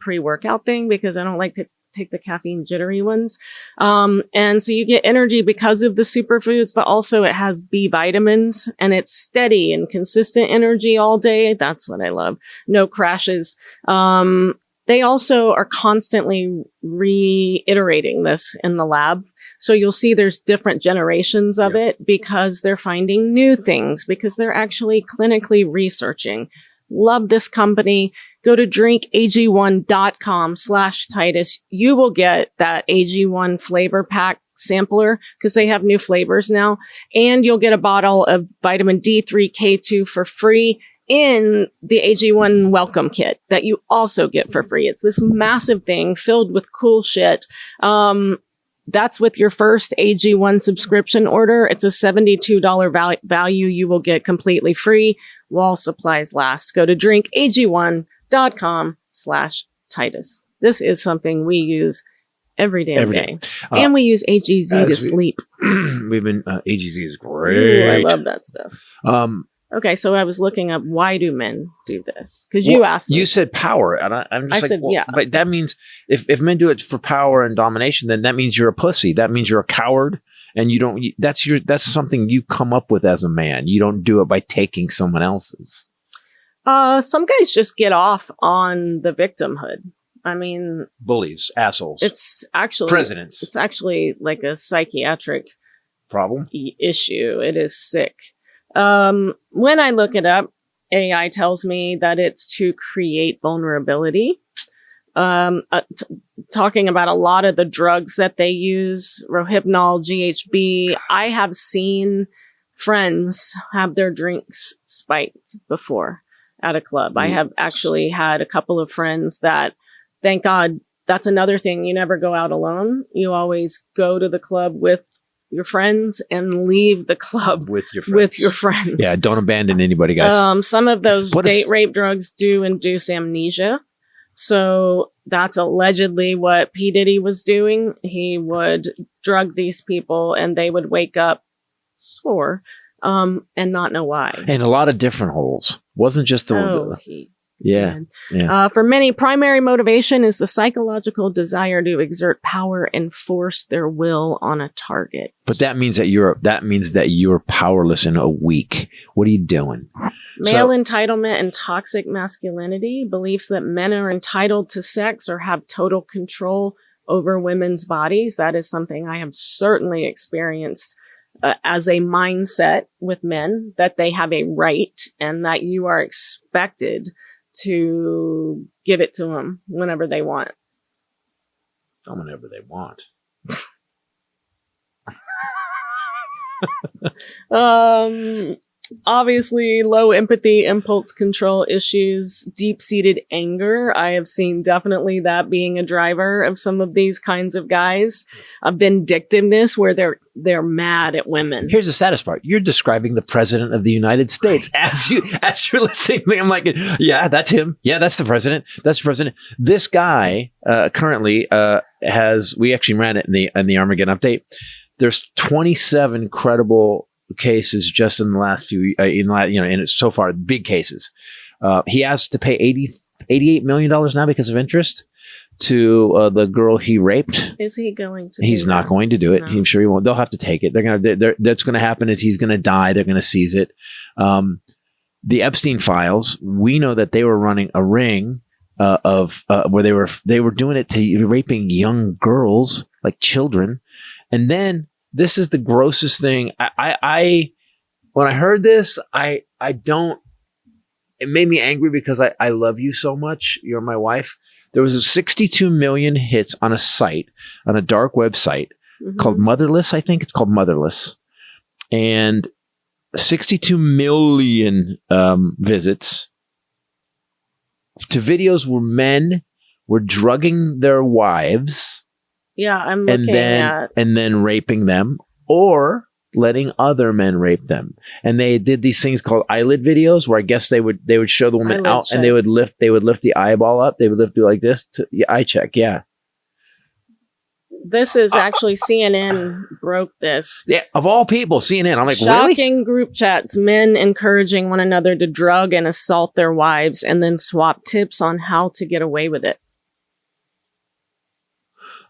pre-workout thing because I don't like to take the caffeine jittery ones. And so you get energy because of the superfoods, but also it has B vitamins and it's steady and consistent energy all day. That's what I love. No crashes. They also are constantly reiterating this in the lab. So you'll see there's different generations of it because they're finding new things, because they're actually clinically researching. Love this company. Go to drinkag1.com/Titus. You will get that AG1 flavor pack sampler because they have new flavors now. And you'll get a bottle of vitamin D3, K2 for free in the AG1 welcome kit that you also get for free. It's this massive thing filled with cool shit. That's with your first AG1 subscription order. It's a $72 value you will get completely free while supplies last. Go to drinkag1.com/Titus. This is something we use every damn day. And we use AGZ to sleep. We've been, AGZ is great. Ooh, I love that stuff. Okay, so I was looking up why do men do this? Because you asked me. You said power, and I'm just said, yeah. But that means if men do it for power and domination, then that means you're a pussy. That means you're a coward, and you don't. That's something you come up with as a man. You don't do it by taking someone else's. Some guys just get off on the victimhood. I mean, bullies, assholes. It's actually presidents. It's actually like a psychiatric problem issue. It is sick. When I look it up, AI tells me that it's to create vulnerability. Talking about a lot of the drugs that they use, Rohypnol, GHB. I have seen friends have their drinks spiked before at a club. I have actually had a couple of friends that, thank God, that's another thing. You never go out alone. You always go to the club with your friends and leave the club with your friends. Yeah, don't abandon anybody, guys. Some of those rape drugs do induce amnesia. So that's allegedly what P. Diddy was doing. He would drug these people and they would wake up sore and not know why. And a lot of different holes. Wasn't just the Yeah. For many, primary motivation is the psychological desire to exert power and force their will on a target. But that means that you're powerless and weak. What are you doing? Male entitlement and toxic masculinity, beliefs that men are entitled to sex or have total control over women's bodies. That is something I have certainly experienced as a mindset with men, that they have a right and that you are expected to give it to them whenever they want. Whenever they want. Obviously, low empathy, impulse control issues, deep-seated anger. I have seen definitely that being a driver of some of these kinds of guys. A vindictiveness where they're mad at women. Here's the saddest part. You're describing the president of the United States as you're listening. I'm like, yeah, that's him. Yeah, that's the president. That's the president. This guy currently we actually ran it in the Armageddon update. There's 27 credible cases just in the last few, and it's so far big cases. He has to pay $88 million now because of interest to the girl he raped. Is he going to? He's not going to do it. No. I'm sure he won't. They'll have to take it. That's going to happen. Is he's going to die? They're going to seize it. The Epstein Files. We know that they were running a ring of where they were doing it to raping young girls, like children, and then. This is the grossest thing. I when I heard this, it made me angry because I love you so much. You're my wife. There was a 62 million hits on a dark website called Motherless. I think it's called Motherless, and 62 million visits to videos where men were drugging their wives. Yeah, I'm looking at. And then raping them or letting other men rape them. And they did these things called eyelid videos where I guess they would show the woman out and they would lift the eyeball up. They would lift it like this to eye check. Yeah. This is actually CNN broke this. Yeah, of all people, CNN. I'm like, shocking really? Group chats, men encouraging one another to drug and assault their wives and then swap tips on how to get away with it.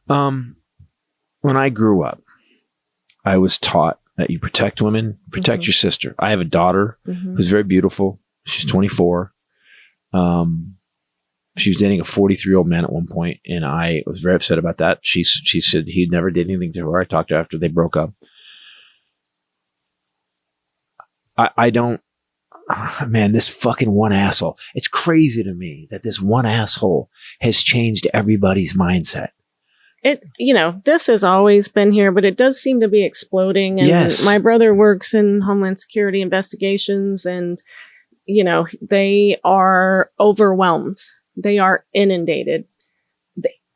When I grew up, I was taught that you protect women, protect your sister. I have a daughter who's very beautiful. She's 24. She was dating a 43-year-old man at one point, and I was very upset about that. She said he never did anything to her. I talked to her after they broke up. I don't, man, this fucking one asshole. It's crazy to me that this one asshole has changed everybody's mindset. This has always been here, but it does seem to be exploding. And yes. My brother works in Homeland Security investigations, and, they are overwhelmed. They are inundated.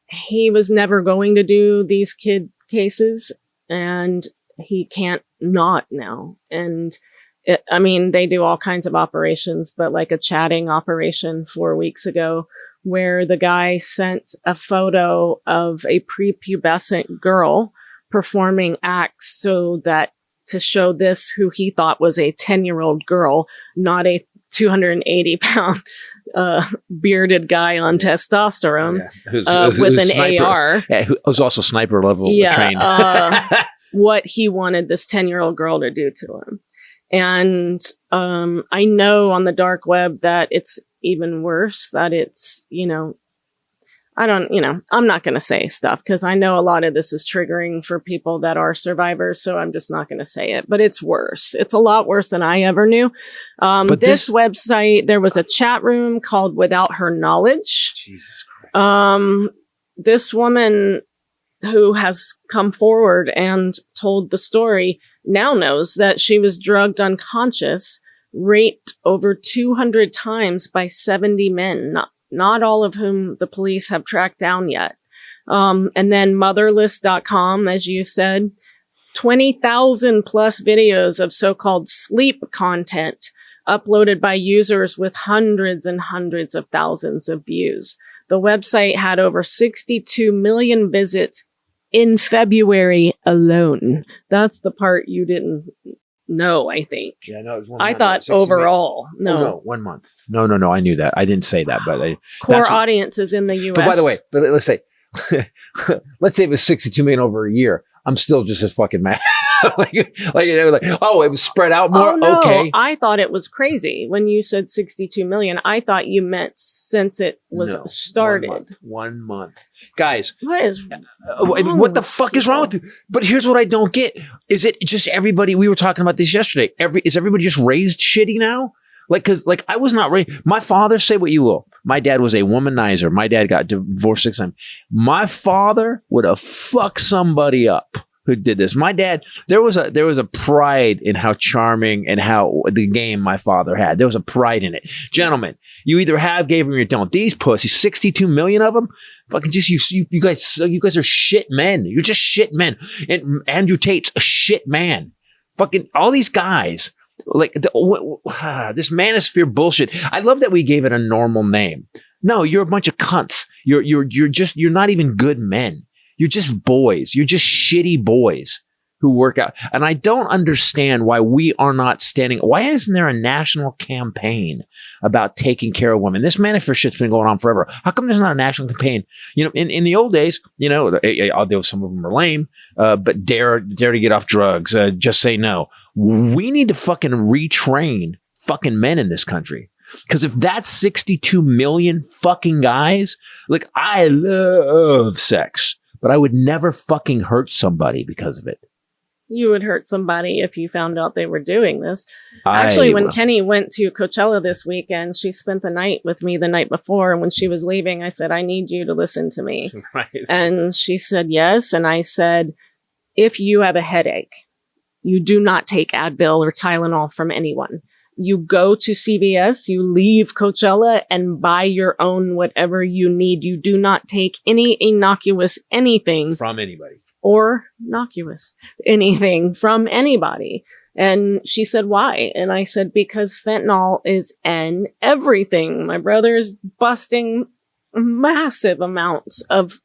He was never going to do these kid cases, and he can't not now. And they do all kinds of operations, but like a chatting operation 4 weeks ago, where the guy sent a photo of a prepubescent girl performing acts to show this, who he thought was a 10-year-old girl, not a 280-pound bearded guy on testosterone with an sniper, AR. Yeah, who's also sniper level trained. What he wanted this 10-year-old girl to do to him. And I know on the dark web that it's even worse, that it's, I'm not going to say stuff because I know a lot of this is triggering for people that are survivors. So I'm just not going to say it, but it's worse. It's a lot worse than I ever knew. But this website, there was a chat room called Without Her Knowledge. Jesus Christ. This woman who has come forward and told the story now knows that she was drugged unconscious, raped over 200 times by 70 men, not all of whom the police have tracked down yet. And then motherless.com, as you said, 20,000 plus videos of so-called sleep content uploaded by users with hundreds and hundreds of thousands of views. The website had over 62 million visits in February alone. That's the part you didn't know, I think. Yeah, no, it was 1 month. I thought overall. No, 1 month. No, I knew that. I didn't say that, but core audiences in the U.S. But by the way, let's say it was 62 million over a year. I'm still just as fucking mad. They were like, oh, it was spread out more. Oh, no. Okay. I thought it was crazy when you said 62 million. I thought you meant since it was started. 1 month. Guys, what the fuck is wrong with you? But here's what I don't get. Is it just everybody? We were talking about this yesterday. Is everybody just raised shitty now? Cause I was not raised. My father, say what you will. My dad was a womanizer. My dad got divorced 6 times. My father would have fucked somebody up. who did this. My dad, there was a pride in how charming and how the game my father had. There was a pride in it. Gentlemen, you either have, gave them, or you don't. These pussies, 62 million of them, fucking just you guys are shit men. You're just shit men. And Andrew Tate's a shit man. Fucking all these guys, like this manosphere bullshit. I love that we gave it a normal name. No, you're a bunch of cunts. You're not even good men. You're just boys. You're just shitty boys who work out. And I don't understand why we are not standing. Why isn't there a national campaign about taking care of women? This manosphere shit's been going on forever. How come there's not a national campaign? You know, in the old days, you know, some of them are lame, but dare to get off drugs. Just say no. We need to fucking retrain fucking men in this country. Because if that's 62 million fucking guys, like, I love sex, but I would never fucking hurt somebody because of it. You would hurt somebody if you found out they were doing this. Actually, when Kenny went to Coachella this weekend, she spent the night with me the night before. And when she was leaving, I said, I need you to listen to me. Right. And she said, yes. And I said, if you have a headache, you do not take Advil or Tylenol from anyone. You go to CVS, you leave Coachella and buy your own whatever you need. You do not take any innocuous anything from anybody or innocuous anything from anybody. And she said, why? And I said, because fentanyl is in everything. My brother is busting massive amounts of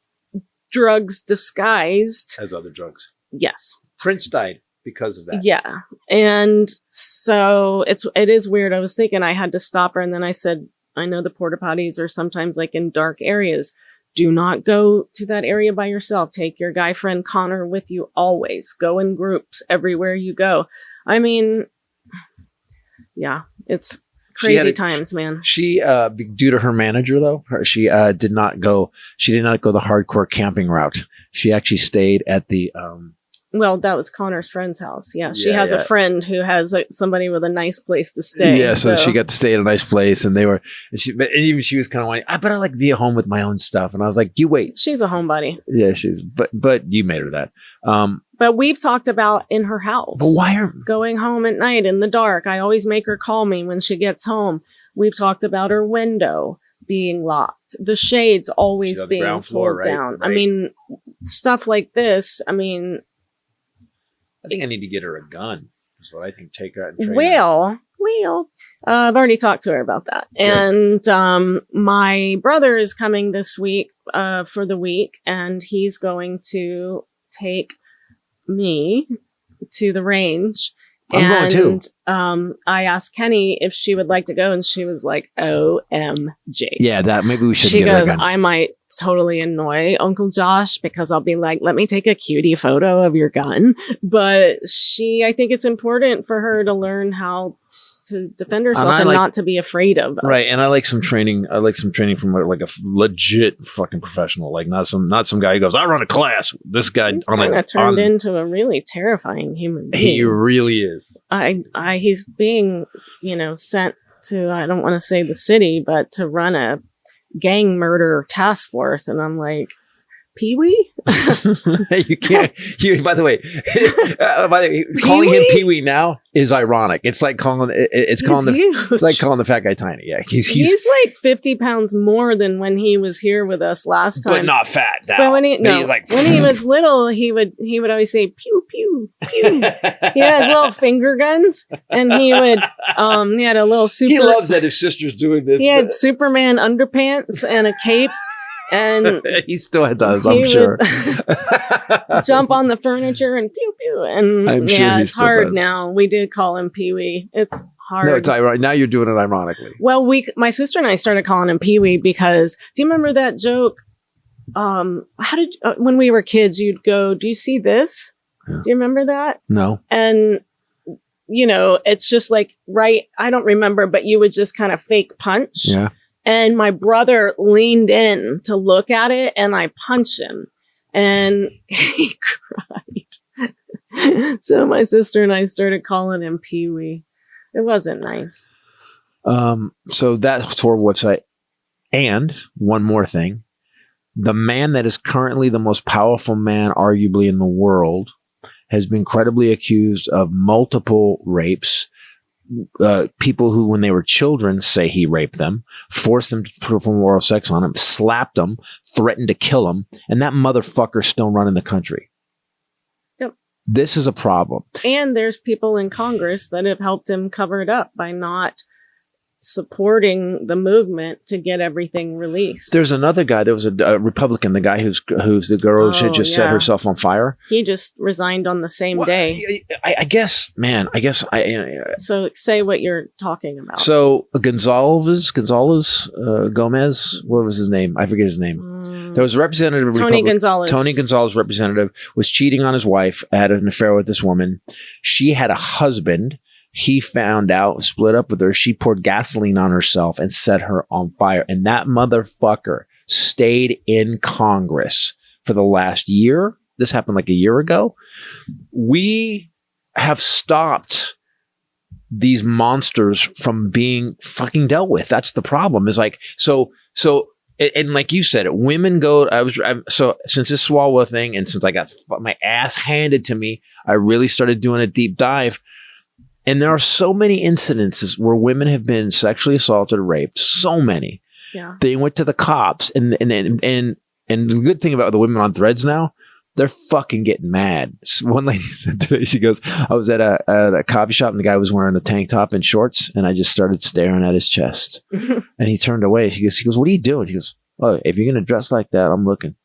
drugs disguised as other drugs. Yes. Prince died because of that. Yeah. And so it is weird. I was thinking I had to stop her. And then I said, I know the porta potties are sometimes like in dark areas. Do not go to that area by yourself. Take your guy friend Connor with you always. Go in groups everywhere you go. I mean, yeah, it's crazy times, man. She, due to her manager though, she did not go the hardcore camping route. She actually stayed at the, well, that was Connor's friend's house. Yeah, she has a friend who has somebody with a nice place to stay. Yeah, so she got to stay at a nice place, and even she was kind of like, but I like to be at home with my own stuff. And I was like, you wait. She's a homebody. Yeah, but you made her that. But we've talked about in her house. But why are going home at night in the dark? I always make her call me when she gets home. We've talked about her window being locked, the shades always being pulled down. Right. I mean, stuff like this. I mean. I think I need to get her a gun. Is what I think. Take her out and train her. Well, I've already talked to her about that. And my brother is coming this week for the week, and he's going to take me to the range. I'm going too. I asked Kenny if she would like to go, and she was like, OMG. Yeah, that maybe we should She get her a goes, gun. I might totally annoy Uncle Josh because I'll be like, let me take a cutie photo of your gun. But I think it's important for her to learn how to defend herself and not to be afraid of. Right. And I like some training. I like some training from like a legit fucking professional, like not some guy who goes, I run a class. This guy turned into a really terrifying human being. He really is. He's being, sent to, I don't want to say the city, but to run a gang murder task force. And I'm like, Pee-wee? You can't. By the way, calling him Pee-wee now is ironic. It's like calling the fat guy Tiny. Yeah, he's like 50 pounds more than when he was here with us last time, but not fat now. But when he was little, he would always say pew pew pew. He has little finger guns, and he had a little super. He loves that his sister's doing this. He had Superman underpants and a cape. And he still does, I'm sure. Jump on the furniture and pew pew. And I'm sure it's hard now. We did call him Pee Wee. It's hard. No, it's ironic. Now you're doing it ironically. Well, my sister and I started calling him Pee Wee because do you remember that joke? When we were kids, you'd go, do you see this? Yeah. Do you remember that? No. And it's just like, right. I don't remember, but you would just kind of fake punch. Yeah. And my brother leaned in to look at it, and I punched him, and he cried. So my sister and I started calling him Pee Wee. It wasn't nice. So that's our website. And one more thing. The man that is currently the most powerful man, arguably, in the world, has been credibly accused of multiple rapes. People who, when they were children, say he raped them, forced them to perform oral sex on them, slapped them, threatened to kill them, and that motherfucker's still running the country. Yep. This is a problem. And there's people in Congress that have helped him cover it up by not supporting the movement to get everything released. There's another guy. There was a Republican, the guy who's the girl who just set herself on fire. He just resigned on the same day. I guess. So say what you're talking about. So Gonzalez, Gomez, what was his name? I forget his name. There was a representative. Tony Gonzalez representative was cheating on his wife, had an affair with this woman. She had a husband. He found out, split up with her. She poured gasoline on herself and set her on fire. And that motherfucker stayed in Congress for the last year. This happened like a year ago. We have stopped these monsters from being fucking dealt with. That's the problem. Is like, so, and like you said, women go, so since this Swalwell thing and since I got my ass handed to me, I really started doing a deep dive. And there are so many incidences where women have been sexually assaulted or raped. So many. Yeah. They went to the cops. And the good thing about the women on Threads now, they're fucking getting mad. One lady said today, she goes, I was at a coffee shop and the guy was wearing a tank top and shorts. And I just started staring at his chest. And he turned away. He goes, what are you doing? He goes, oh, if you're going to dress like that, I'm looking.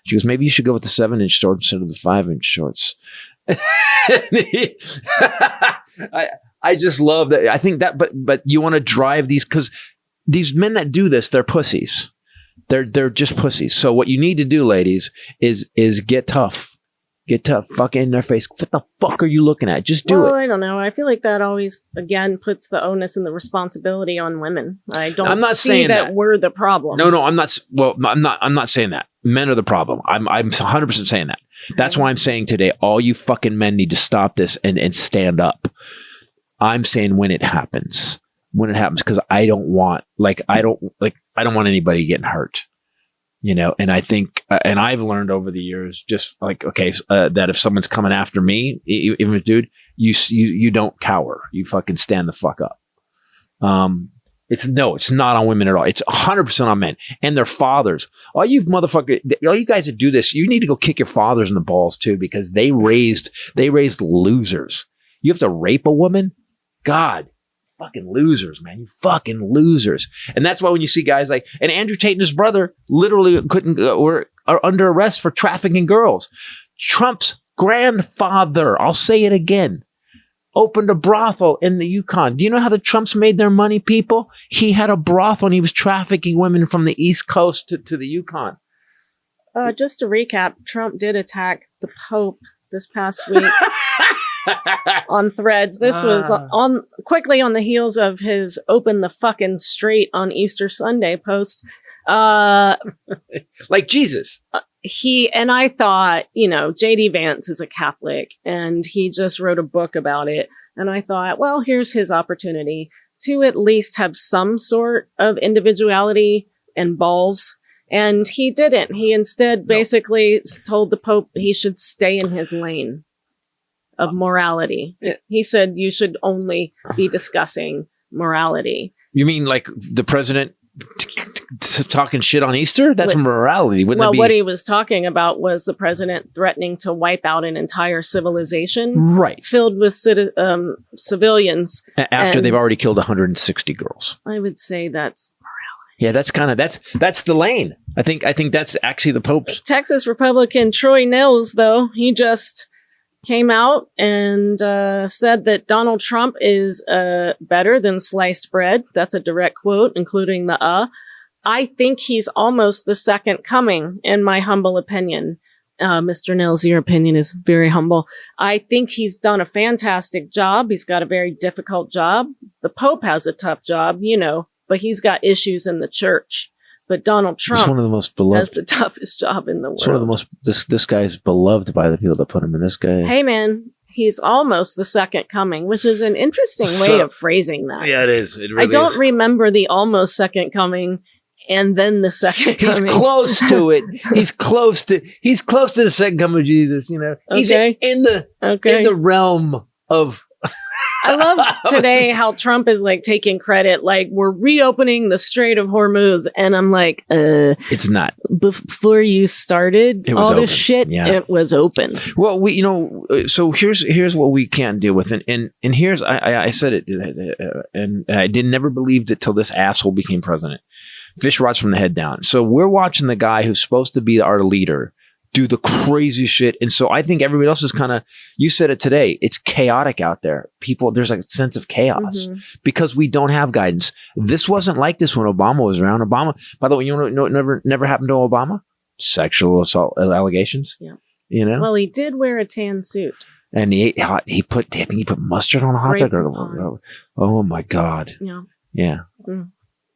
She goes, maybe you should go with the 7-inch shorts instead of the 5-inch shorts. I just love that. I think that, but you want to drive these, because these men that do this, they're pussies. They're just pussies. So what you need to do, ladies, is get tough. Get tough. Fuck in their face. What the fuck are you looking at? Just do it. I don't know. I feel like that always, again, puts the onus and the responsibility on women. I'm not saying that we're the problem. No, I'm not. Well, I'm not saying that. Men are the problem. I'm 100% saying that. That's why I'm saying today, all you fucking men need to stop this and stand up. I'm saying when it happens, because I don't want anybody getting hurt, and I think, and I've learned over the years, just like, that if someone's coming after me, even a dude, you don't cower. You fucking stand the fuck up. It's not on women at all. It's 100% on men and their fathers. All you guys that do this, you need to go kick your fathers in the balls too, because they raised losers. You have to rape a woman? God, fucking losers, man. You fucking losers. And that's why when you see guys like, and Andrew Tate and his brother literally are under arrest for trafficking girls. Trump's grandfather, I'll say it again, opened a brothel in the Yukon. Do you know how the Trumps made their money, people? He had a brothel and he was trafficking women from the East Coast to the Yukon. Just to recap, Trump did attack the Pope this past week on Threads. This was quickly on the heels of his "Open the fucking straight" on Easter Sunday post. Like Jesus. I thought, J.D. Vance is a Catholic and he just wrote a book about it. And I thought, well, here's his opportunity to at least have some sort of individuality and balls. And he didn't. He instead basically told the Pope he should stay in his lane of morality. Yeah. He said you should only be discussing morality. You mean like the president talking shit on Easter? That's morality. What he was talking about was the president threatening to wipe out an entire civilization, right, filled with civilians after they've already killed 160 girls. I would say that's morality. Yeah, that's the lane. I think that's actually the Pope's. Texas Republican Troy Nehls, though, he just came out and said that Donald Trump is better than sliced bread. That's a direct quote, including the I think he's almost the second coming, in my humble opinion. Mr. Nehls, your opinion is very humble. I think he's done a fantastic job. He's got a very difficult job. The Pope has a tough job, but he's got issues in the church. But Donald Trump one of the most beloved, has the toughest job in the world. It's one of the most, this guy's beloved by the people that put him in. This guy. Hey, man, he's almost the second coming, which is an interesting way of phrasing that. Yeah, it is. It really I don't is. remember the almost second coming and then the second He's coming. close to it. He's close to the second coming of Jesus, you know. He's Okay. in the realm of I love today how Trump is like taking credit, like we're reopening the Strait of Hormuz, and I'm like, it's not. before you started It was all this open. shit, Yeah. it was open. Well, so here's what we can't deal with, and here's I said it, and I never believed it till this asshole became president. Fish rots from the head down. So we're watching the guy who's supposed to be our leader do the crazy shit, and so I think everybody else is kind of. You said it today. It's chaotic out there. People, there's like a sense of chaos because we don't have guidance. This wasn't like this when Obama was around. Obama, by the way, you know, never happened to Obama. Sexual assault allegations. Yeah. You know. Well, he did wear a tan suit. And I think he put mustard on a hot dog. Oh my God. Yeah. Yeah. Mm.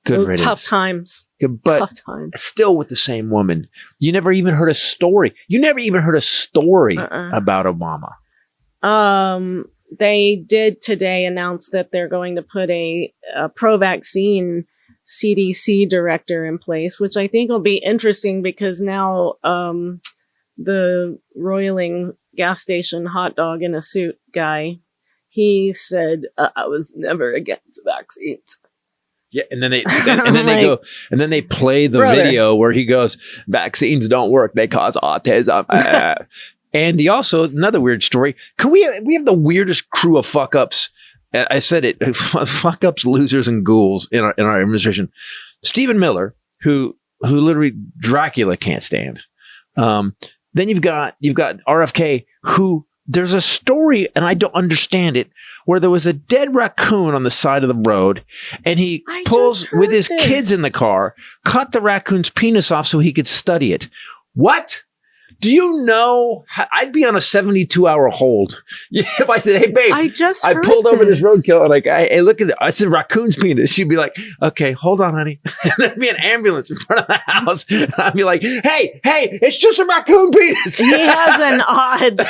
Good Those riddance. tough times. But Tough times. still with the same woman. You never even heard a story. About Obama. They did today announce that they're going to put a pro-vaccine CDC director in place, which I think will be interesting because now the roiling gas station hot dog in a suit guy, he said, I was never against vaccines. Yeah, and then they play the Brother. video where he goes, vaccines don't work, they cause autism. And he also, another weird story. We have the weirdest crew of fuck ups. I said it, fuck ups, losers, and ghouls in our administration. Stephen Miller, who literally Dracula can't stand. Then you've got RFK, who there's a story, and I don't understand it, where there was a dead raccoon on the side of the road, and he pulls with his kids in the car, cut the raccoon's penis off so he could study it. What? Do you know? I'd be on a 72-hour hold if I said, "Hey, babe, I pulled over this roadkill and hey, look at it. I said raccoon's penis." She'd be like, "Okay, hold on, honey." And there'd be an ambulance in front of the house, and I'd be like, "Hey, it's just a raccoon penis." He has an odd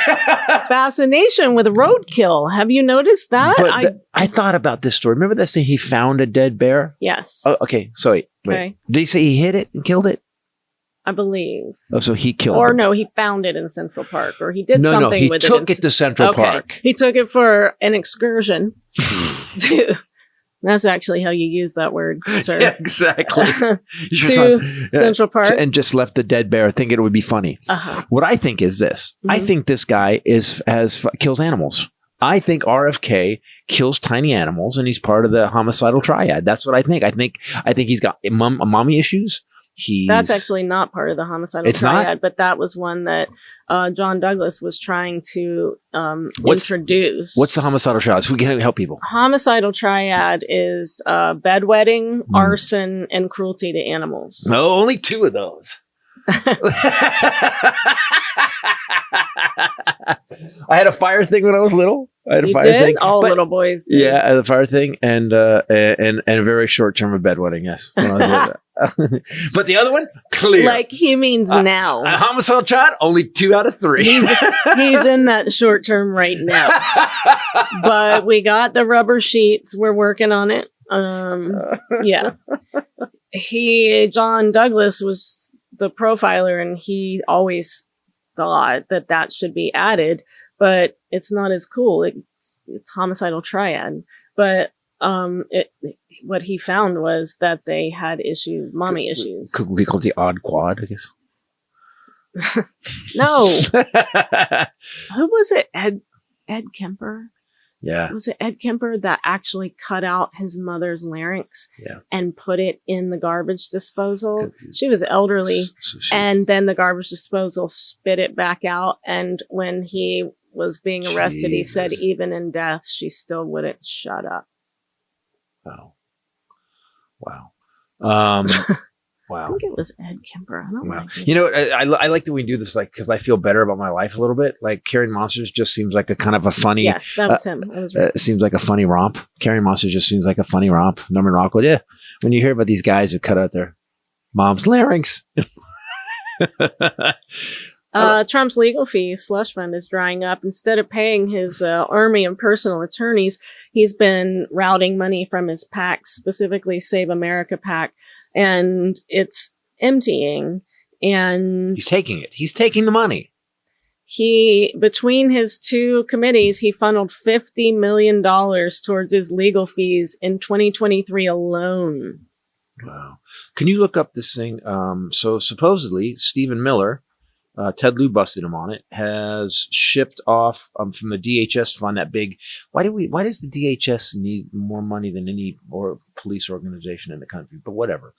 fascination with roadkill. Have you noticed that? But I thought about this story. Remember that thing he found a dead bear? Yes. Oh, okay. So wait. Okay. Did he say he hit it and killed it? I believe. Oh, so he killed Or it. no, he found it in Central Park, or he did No, something he with took it. it to Central Park. He took it for an excursion. That's actually how you use that word, sir. Yeah, exactly. To Central Park. And just left the dead bear thinking it would be funny. Uh-huh. What I think is this. I think this guy kills animals. I think RFK kills tiny animals, and he's part of the homicidal triad. That's what I think. I think he's got mommy issues. That's actually not part of the homicidal triad, but that was one that John Douglas was trying to introduce. What's the homicidal triad? So we can help people. Homicidal triad is bedwetting, arson, and cruelty to animals. No, only two of those. I had a fire thing when I was little. You did? All little boys did. Yeah, I had a fire thing and a very short term of bedwetting, yes. When I was little. But the other one, clear. Like he means now. A homicidal child, only 2 out of 3. He's in that short term right now. But we got the rubber sheets. We're working on it. Yeah. John Douglas was the profiler, and he always thought that should be added, but it's not as cool. It's homicidal triad. But what he found was that they had mommy issues. Could we call it the odd quad, I guess? No. Who was it? Ed Kemper? Yeah. Was it Ed Kemper that actually cut out his mother's larynx and put it in the garbage disposal? She was elderly, and then the garbage disposal spit it back out. And when he was being arrested, he said even in death, she still wouldn't shut up. Wow. Wow. I think it was Ed Kemper. I don't like it. You know, I like that we do this, like, because I feel better about my life a little bit. Like, Carrying Monsters just seems like a kind of a funny. Yes, that was him. That was right. It seems like a funny romp. Carrying Monsters just seems like a funny romp. Norman Rockwell, yeah. When you hear about these guys who cut out their mom's larynx. Trump's legal fee slush fund is drying up. Instead of paying his army and personal attorneys, he's been routing money from his PAC, specifically Save America PAC, and it's emptying. And he's taking it. He's taking the money. Between his two committees, he funneled $50 million towards his legal fees in 2023 alone. Wow. Can you look up this thing? So supposedly Stephen Miller, Ted Lieu busted him on it, has shipped off from the DHS fund that big. Why does the DHS need more money than any police organization in the country? But whatever.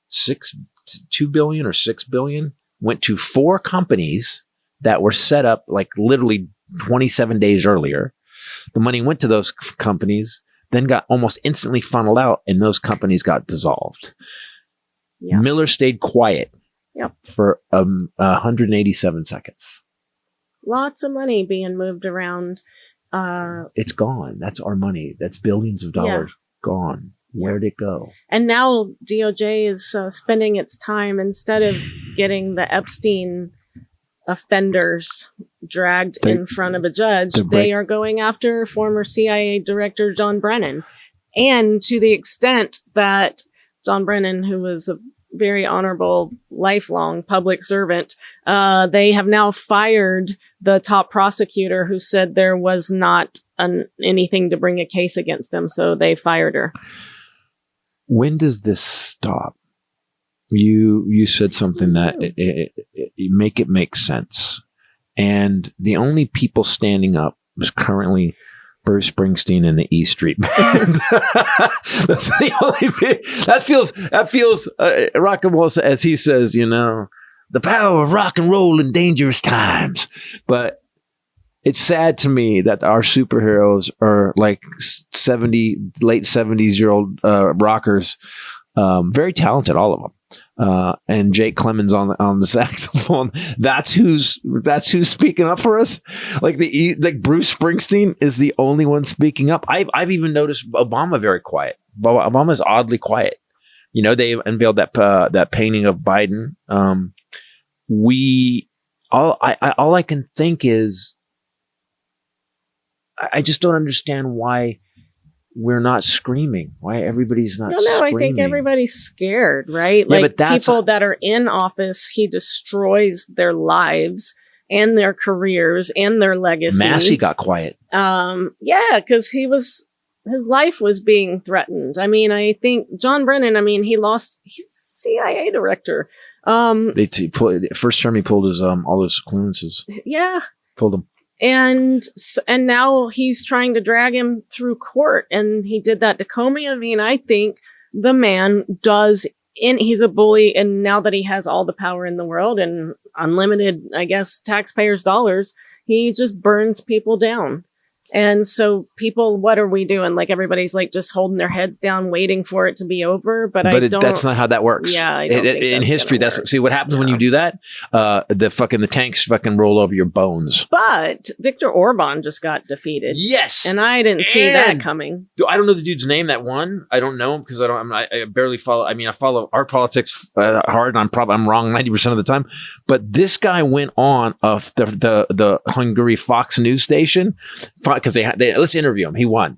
2 billion or 6 billion went to 4 companies that were set up like literally 27 days earlier. The money went to those companies, then got almost instantly funneled out, and those companies got dissolved. Yeah. Miller stayed quiet for 187 seconds. Lots of money being moved around. It's gone. That's our money. That's billions of dollars gone. Where'd it go? And now DOJ is spending its time, instead of getting the Epstein offenders dragged in front of a judge, they are going after former CIA Director John Brennan. And to the extent that John Brennan, who was a very honorable, lifelong public servant, they have now fired the top prosecutor who said there was not anything to bring a case against him. So they fired her. When does this stop? You said something that make it make sense. And the only people standing up is currently Bruce Springsteen and the E Street Band. That's the only thing. That feels rock and roll, as he says, the power of rock and roll in dangerous times. But it's sad to me that our superheroes are like late 70s-year-old rockers, very talented, all of them. And Jake Clemens on the saxophone. That's who's speaking up for us. Like Bruce Springsteen is the only one speaking up. I've even noticed Obama very quiet. Obama's oddly quiet. They unveiled that painting of Biden. All I can think is, I just don't understand why we're not screaming. Why everybody's not screaming. I think everybody's scared, right? Yeah, like people that are in office, he destroys their lives and their careers and their legacy. Massey got quiet. Because his life was being threatened. I mean, I think John Brennan, he's CIA director. First term he pulled his all his clearances. Yeah. Pulled them. And now he's trying to drag him through court, and he did that to Comey. I think the man he's a bully, and now that he has all the power in the world and unlimited, I guess, taxpayers' dollars, he just burns people down. And so people, what are we doing? Like everybody's like just holding their heads down, waiting for it to be over. But that's not how that works. Yeah, I don't think in history. See what happens when you do that. The tanks fucking roll over your bones. But Viktor Orban just got defeated. Yes, and I didn't see that coming. I don't know the dude's name that won. I don't know him because I barely follow. I follow our politics hard, and I'm wrong 90% of the time. But this guy went on the Hungary Fox News station. Because let's interview him. He won.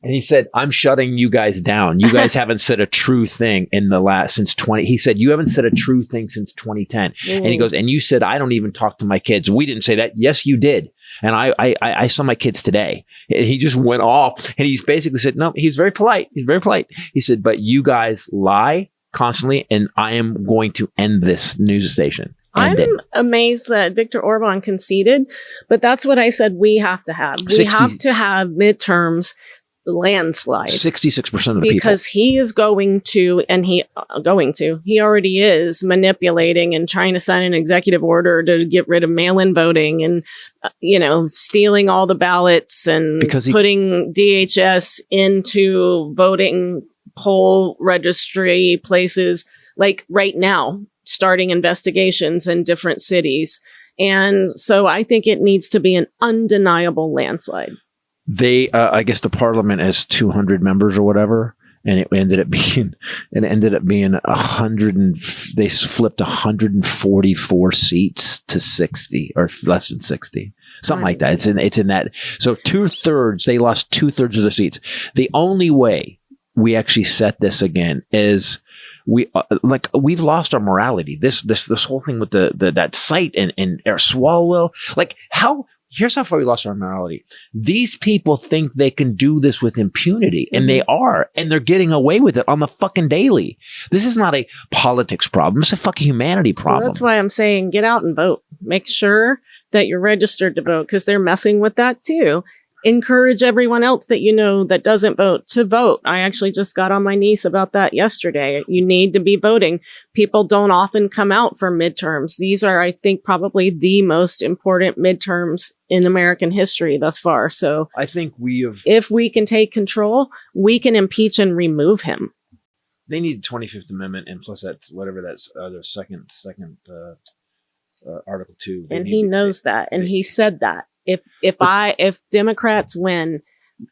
And he said, I'm shutting you guys down. You guys haven't said a true thing he said, you haven't said a true thing since 2010. And he goes, and you said, I don't even talk to my kids. We didn't say that. Yes, you did. And I saw my kids today. And he just went off, and he's basically said, no, he's very polite. He's very polite. He said, but you guys lie constantly, and I am going to end this news station. I'm amazed that Viktor Orban conceded, but that's what I said we have to have. We have to have midterms landslide. 66% of the people. Because he is going to, he already is manipulating and trying to sign an executive order to get rid of mail-in voting and, stealing all the ballots and putting DHS into voting poll registry places like right now, starting investigations in different cities. And so I think it needs to be an undeniable landslide. I guess the parliament has 200 members or whatever, and it ended up being 100 and they flipped 144 seats to 60 or less than 60. Something like that. It's in that. So 2/3, they lost 2/3 of the seats. The only way we actually set this again is we've lost our morality. This whole thing with that site and Swalwell, like here's how far we lost our morality. These people think they can do this with impunity, and they are, and they're getting away with it on the fucking daily. This is not a politics problem. It's a fucking humanity problem. So that's why I'm saying get out and vote. Make sure that you're registered to vote, because they're messing with that too. Encourage everyone else that you know that doesn't vote to vote. I actually just got on my niece about that yesterday. You need to be voting. People don't often come out for midterms. These are, I think, probably the most important midterms in American history thus far. So I think if we can take control, we can impeach and remove him. They need the 25th Amendment, and plus that's whatever that's their second Article 2. And he knows that, and he said that. If Democrats win,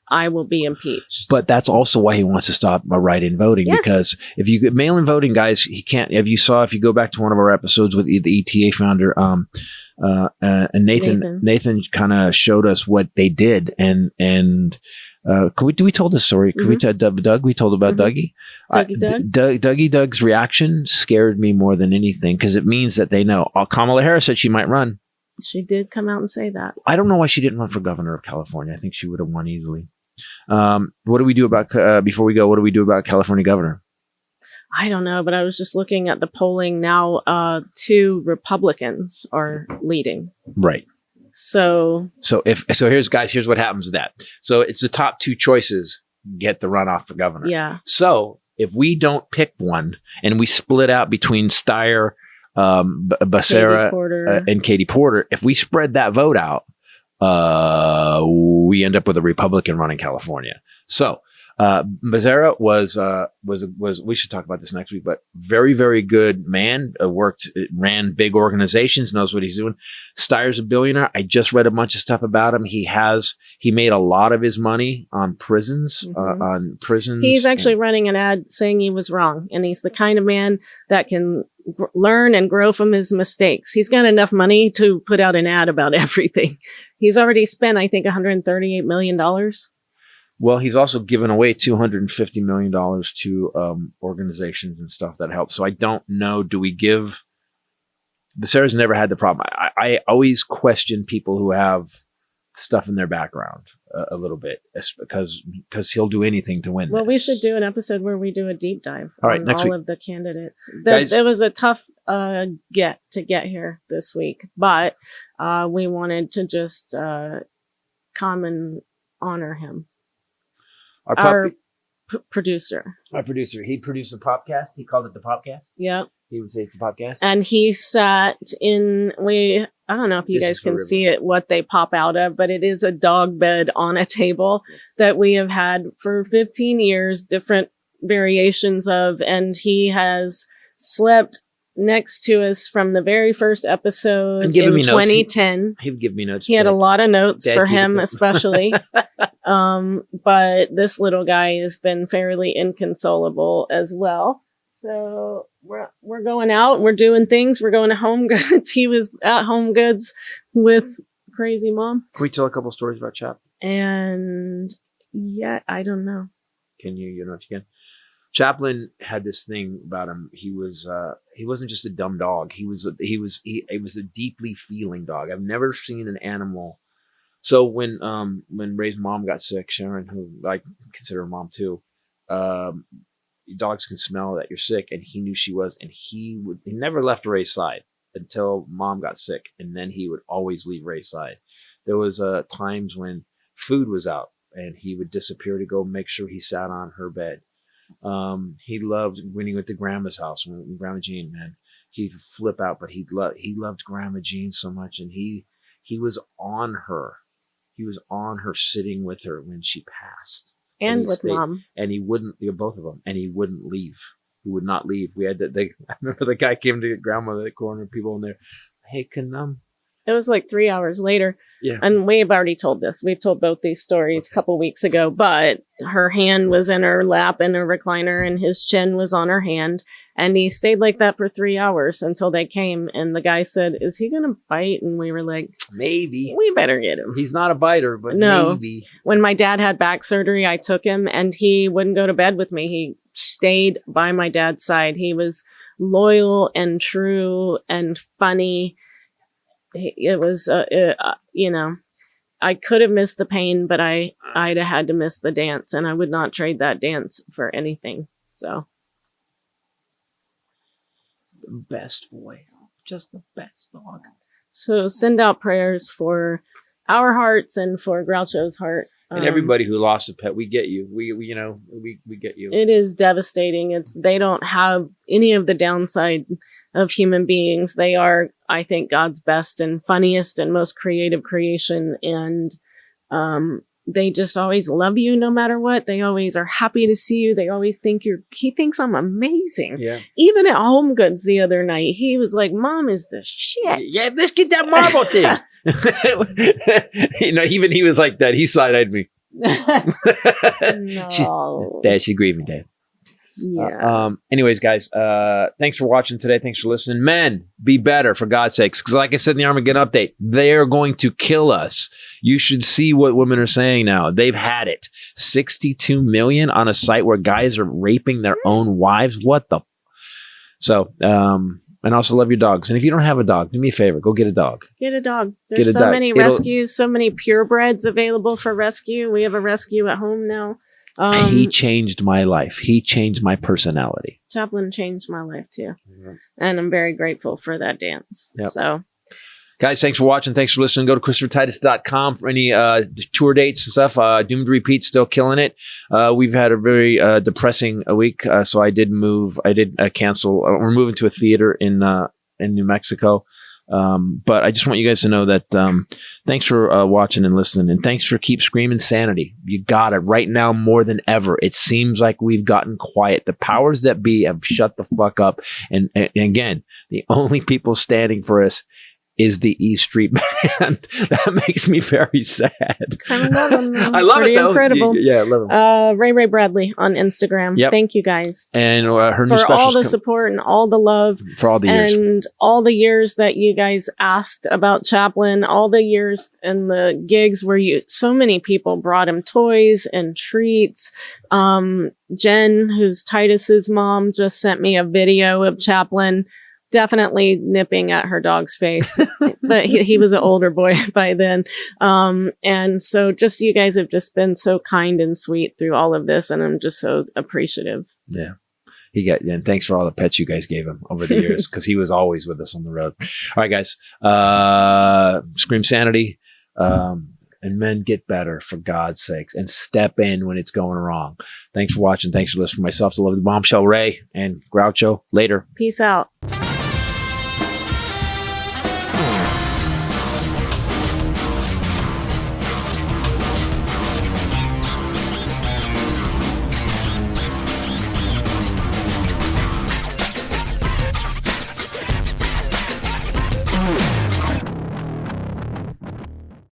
I will be impeached. But that's also why he wants to stop write-in voting, because if you get mail-in voting, guys, he can't. If you go back to one of our episodes with the ETA founder, and Nathan kind of showed us what they did, and we told this story? Could we tell Doug? We told about Dougie. Doug's reaction scared me more than anything, because it means that they know. Kamala Harris said she might run. She did come out and say that. I don't know why she didn't run for governor of California. I think she would have won easily. What do we do about, before we go, what do we do about California governor? I don't know, but I was just looking at the polling now. 2 Republicans are leading. Right. So here's what happens with that. So it's the top 2 choices get the runoff for governor. Yeah. So if we don't pick one and we split out between Steyer, Becerra and Katie Porter, if we spread that vote out, we end up with a Republican running California. So Becerra was we should talk about this next week, but very, very good man. Ran big organizations, knows what he's doing. Steyer's a billionaire. I just read a bunch of stuff about him. He made a lot of his money on prisons, He's actually running an ad saying he was wrong, and he's the kind of man that can learn and grow from his mistakes. He's got enough money to put out an ad about everything. He's already spent, I think, $138 million. Well, he's also given away $250 million to organizations and stuff that help. So I don't know. Do we give? Becerra's never had the problem. I always question people who have stuff in their background a little bit, because he'll do anything to win. Well, we should do an episode where we do a deep dive on next week. Of the candidates. It was a tough get here this week, but we wanted to just come and honor him. Our producer. He produced a podcast. He called it the podcast. Yep. He would say it's the podcast. And he sat in, I don't know if you guys can see it, what they pop out of, but it is a dog bed on a table that we have had for 15 years, different variations of, and he has slept next to us from the very first episode in 2010. He would give me notes. He had a lot of notes for him, especially. But this little guy has been fairly inconsolable as well. So we're going out. We're doing things. We're going to HomeGoods. He was at HomeGoods with Crazy Mom. Can we tell a couple stories about Chap? And I don't know. Can you? You know what you can. Chaplain had this thing about him. He wasn't just a dumb dog. He was a deeply feeling dog. I've never seen an animal. So when Ray's mom got sick, Sharon, who I consider her mom too, dogs can smell that you're sick, and he knew she was, and he never left Ray's side until mom got sick, and then he would always leave Ray's side. There was times when food was out, and he would disappear to go make sure he sat on her bed. He loved when he went to Grandma's house, when Grandma Jean, man, he'd flip out, but he loved Grandma Jean so much, and he was on her. He was on her, sitting with her when she passed. And with Mom. And he wouldn't, both of them, and he wouldn't leave. He would not leave. We had I remember the guy came to get Grandma, the corner, people in there. Hey, it was like 3 hours later. Yeah. And we've already told this. We've told both these stories a couple weeks ago, but her hand was in her lap in a recliner and his chin was on her hand. And he stayed like that for 3 hours until they came. And the guy said, "Is he going to bite?" And we were like, maybe. We better get him. He's not a biter, but no. Maybe. When my dad had back surgery, I took him and he wouldn't go to bed with me. He stayed by my dad's side. He was loyal and true and funny. It was, I could have missed the pain, but I'd have had to miss the dance, and I would not trade that dance for anything. So. The best boy. Just the best dog. So send out prayers for our hearts and for Groucho's heart. And everybody who lost a pet, we get you. We get you. It is devastating. They don't have any of the downside of human beings. They are, I think, God's best and funniest and most creative creation. And they just always love you no matter what. They always are happy to see you. They always think he thinks I'm amazing. Yeah. Even at HomeGoods the other night, he was like, Mom is the shit. Yeah, let's get that marble thing. Even he was like that. He side-eyed me. No. Dad, she's grieving, Dad. Yeah. Anyways, guys, thanks for watching today. Thanks for listening. Men, be better, for God's sakes. Because like I said in the Armageddon update, they're going to kill us. You should see what women are saying now. They've had it. 62 million on a site where guys are raping their own wives. What the? So, and also love your dogs. And if you don't have a dog, do me a favor. Go get a dog. Get a dog. There's so many rescues, so many purebreds available for rescue. We have a rescue at home now. He changed my life. He changed my personality. Chaplain changed my life too. Mm-hmm. And I'm very grateful for that dance. Yep. So, guys, thanks for watching. Thanks for listening. Go to ChristopherTitus.com for any tour dates and stuff. Doomed to Repeat, still killing it. We've had a very depressing week. So I did move. I did cancel. We're moving to a theater in New Mexico. But I just want you guys to know that thanks for watching and listening, and thanks for keep screaming sanity. You got it right now more than ever. It seems like we've gotten quiet. The powers that be have shut the fuck up. And again, the only people standing for us is the E Street Band. That makes me very sad. Kind of love them. I love it though. Incredible. Yeah, I love them. Ray Bradley on Instagram. Yep. Thank you guys. And her new for all the support and all the love. For all the years. And all the years that you guys asked about Chaplain, all the years and the gigs where so many people brought him toys and treats. Jen, who's Titus's mom, just sent me a video of Chaplain definitely nipping at her dog's face, but he was an older boy by then. And so just, you guys have just been so kind and sweet through all of this. And I'm just so appreciative. Yeah. And thanks for all the pets you guys gave him over the years, because he was always with us on the road. All right, guys, scream sanity. And men, get better, for God's sakes, and step in when it's going wrong. Thanks for watching. Thanks for listening. For myself, the lovely Bombshell Ray and Groucho. Later. Peace out.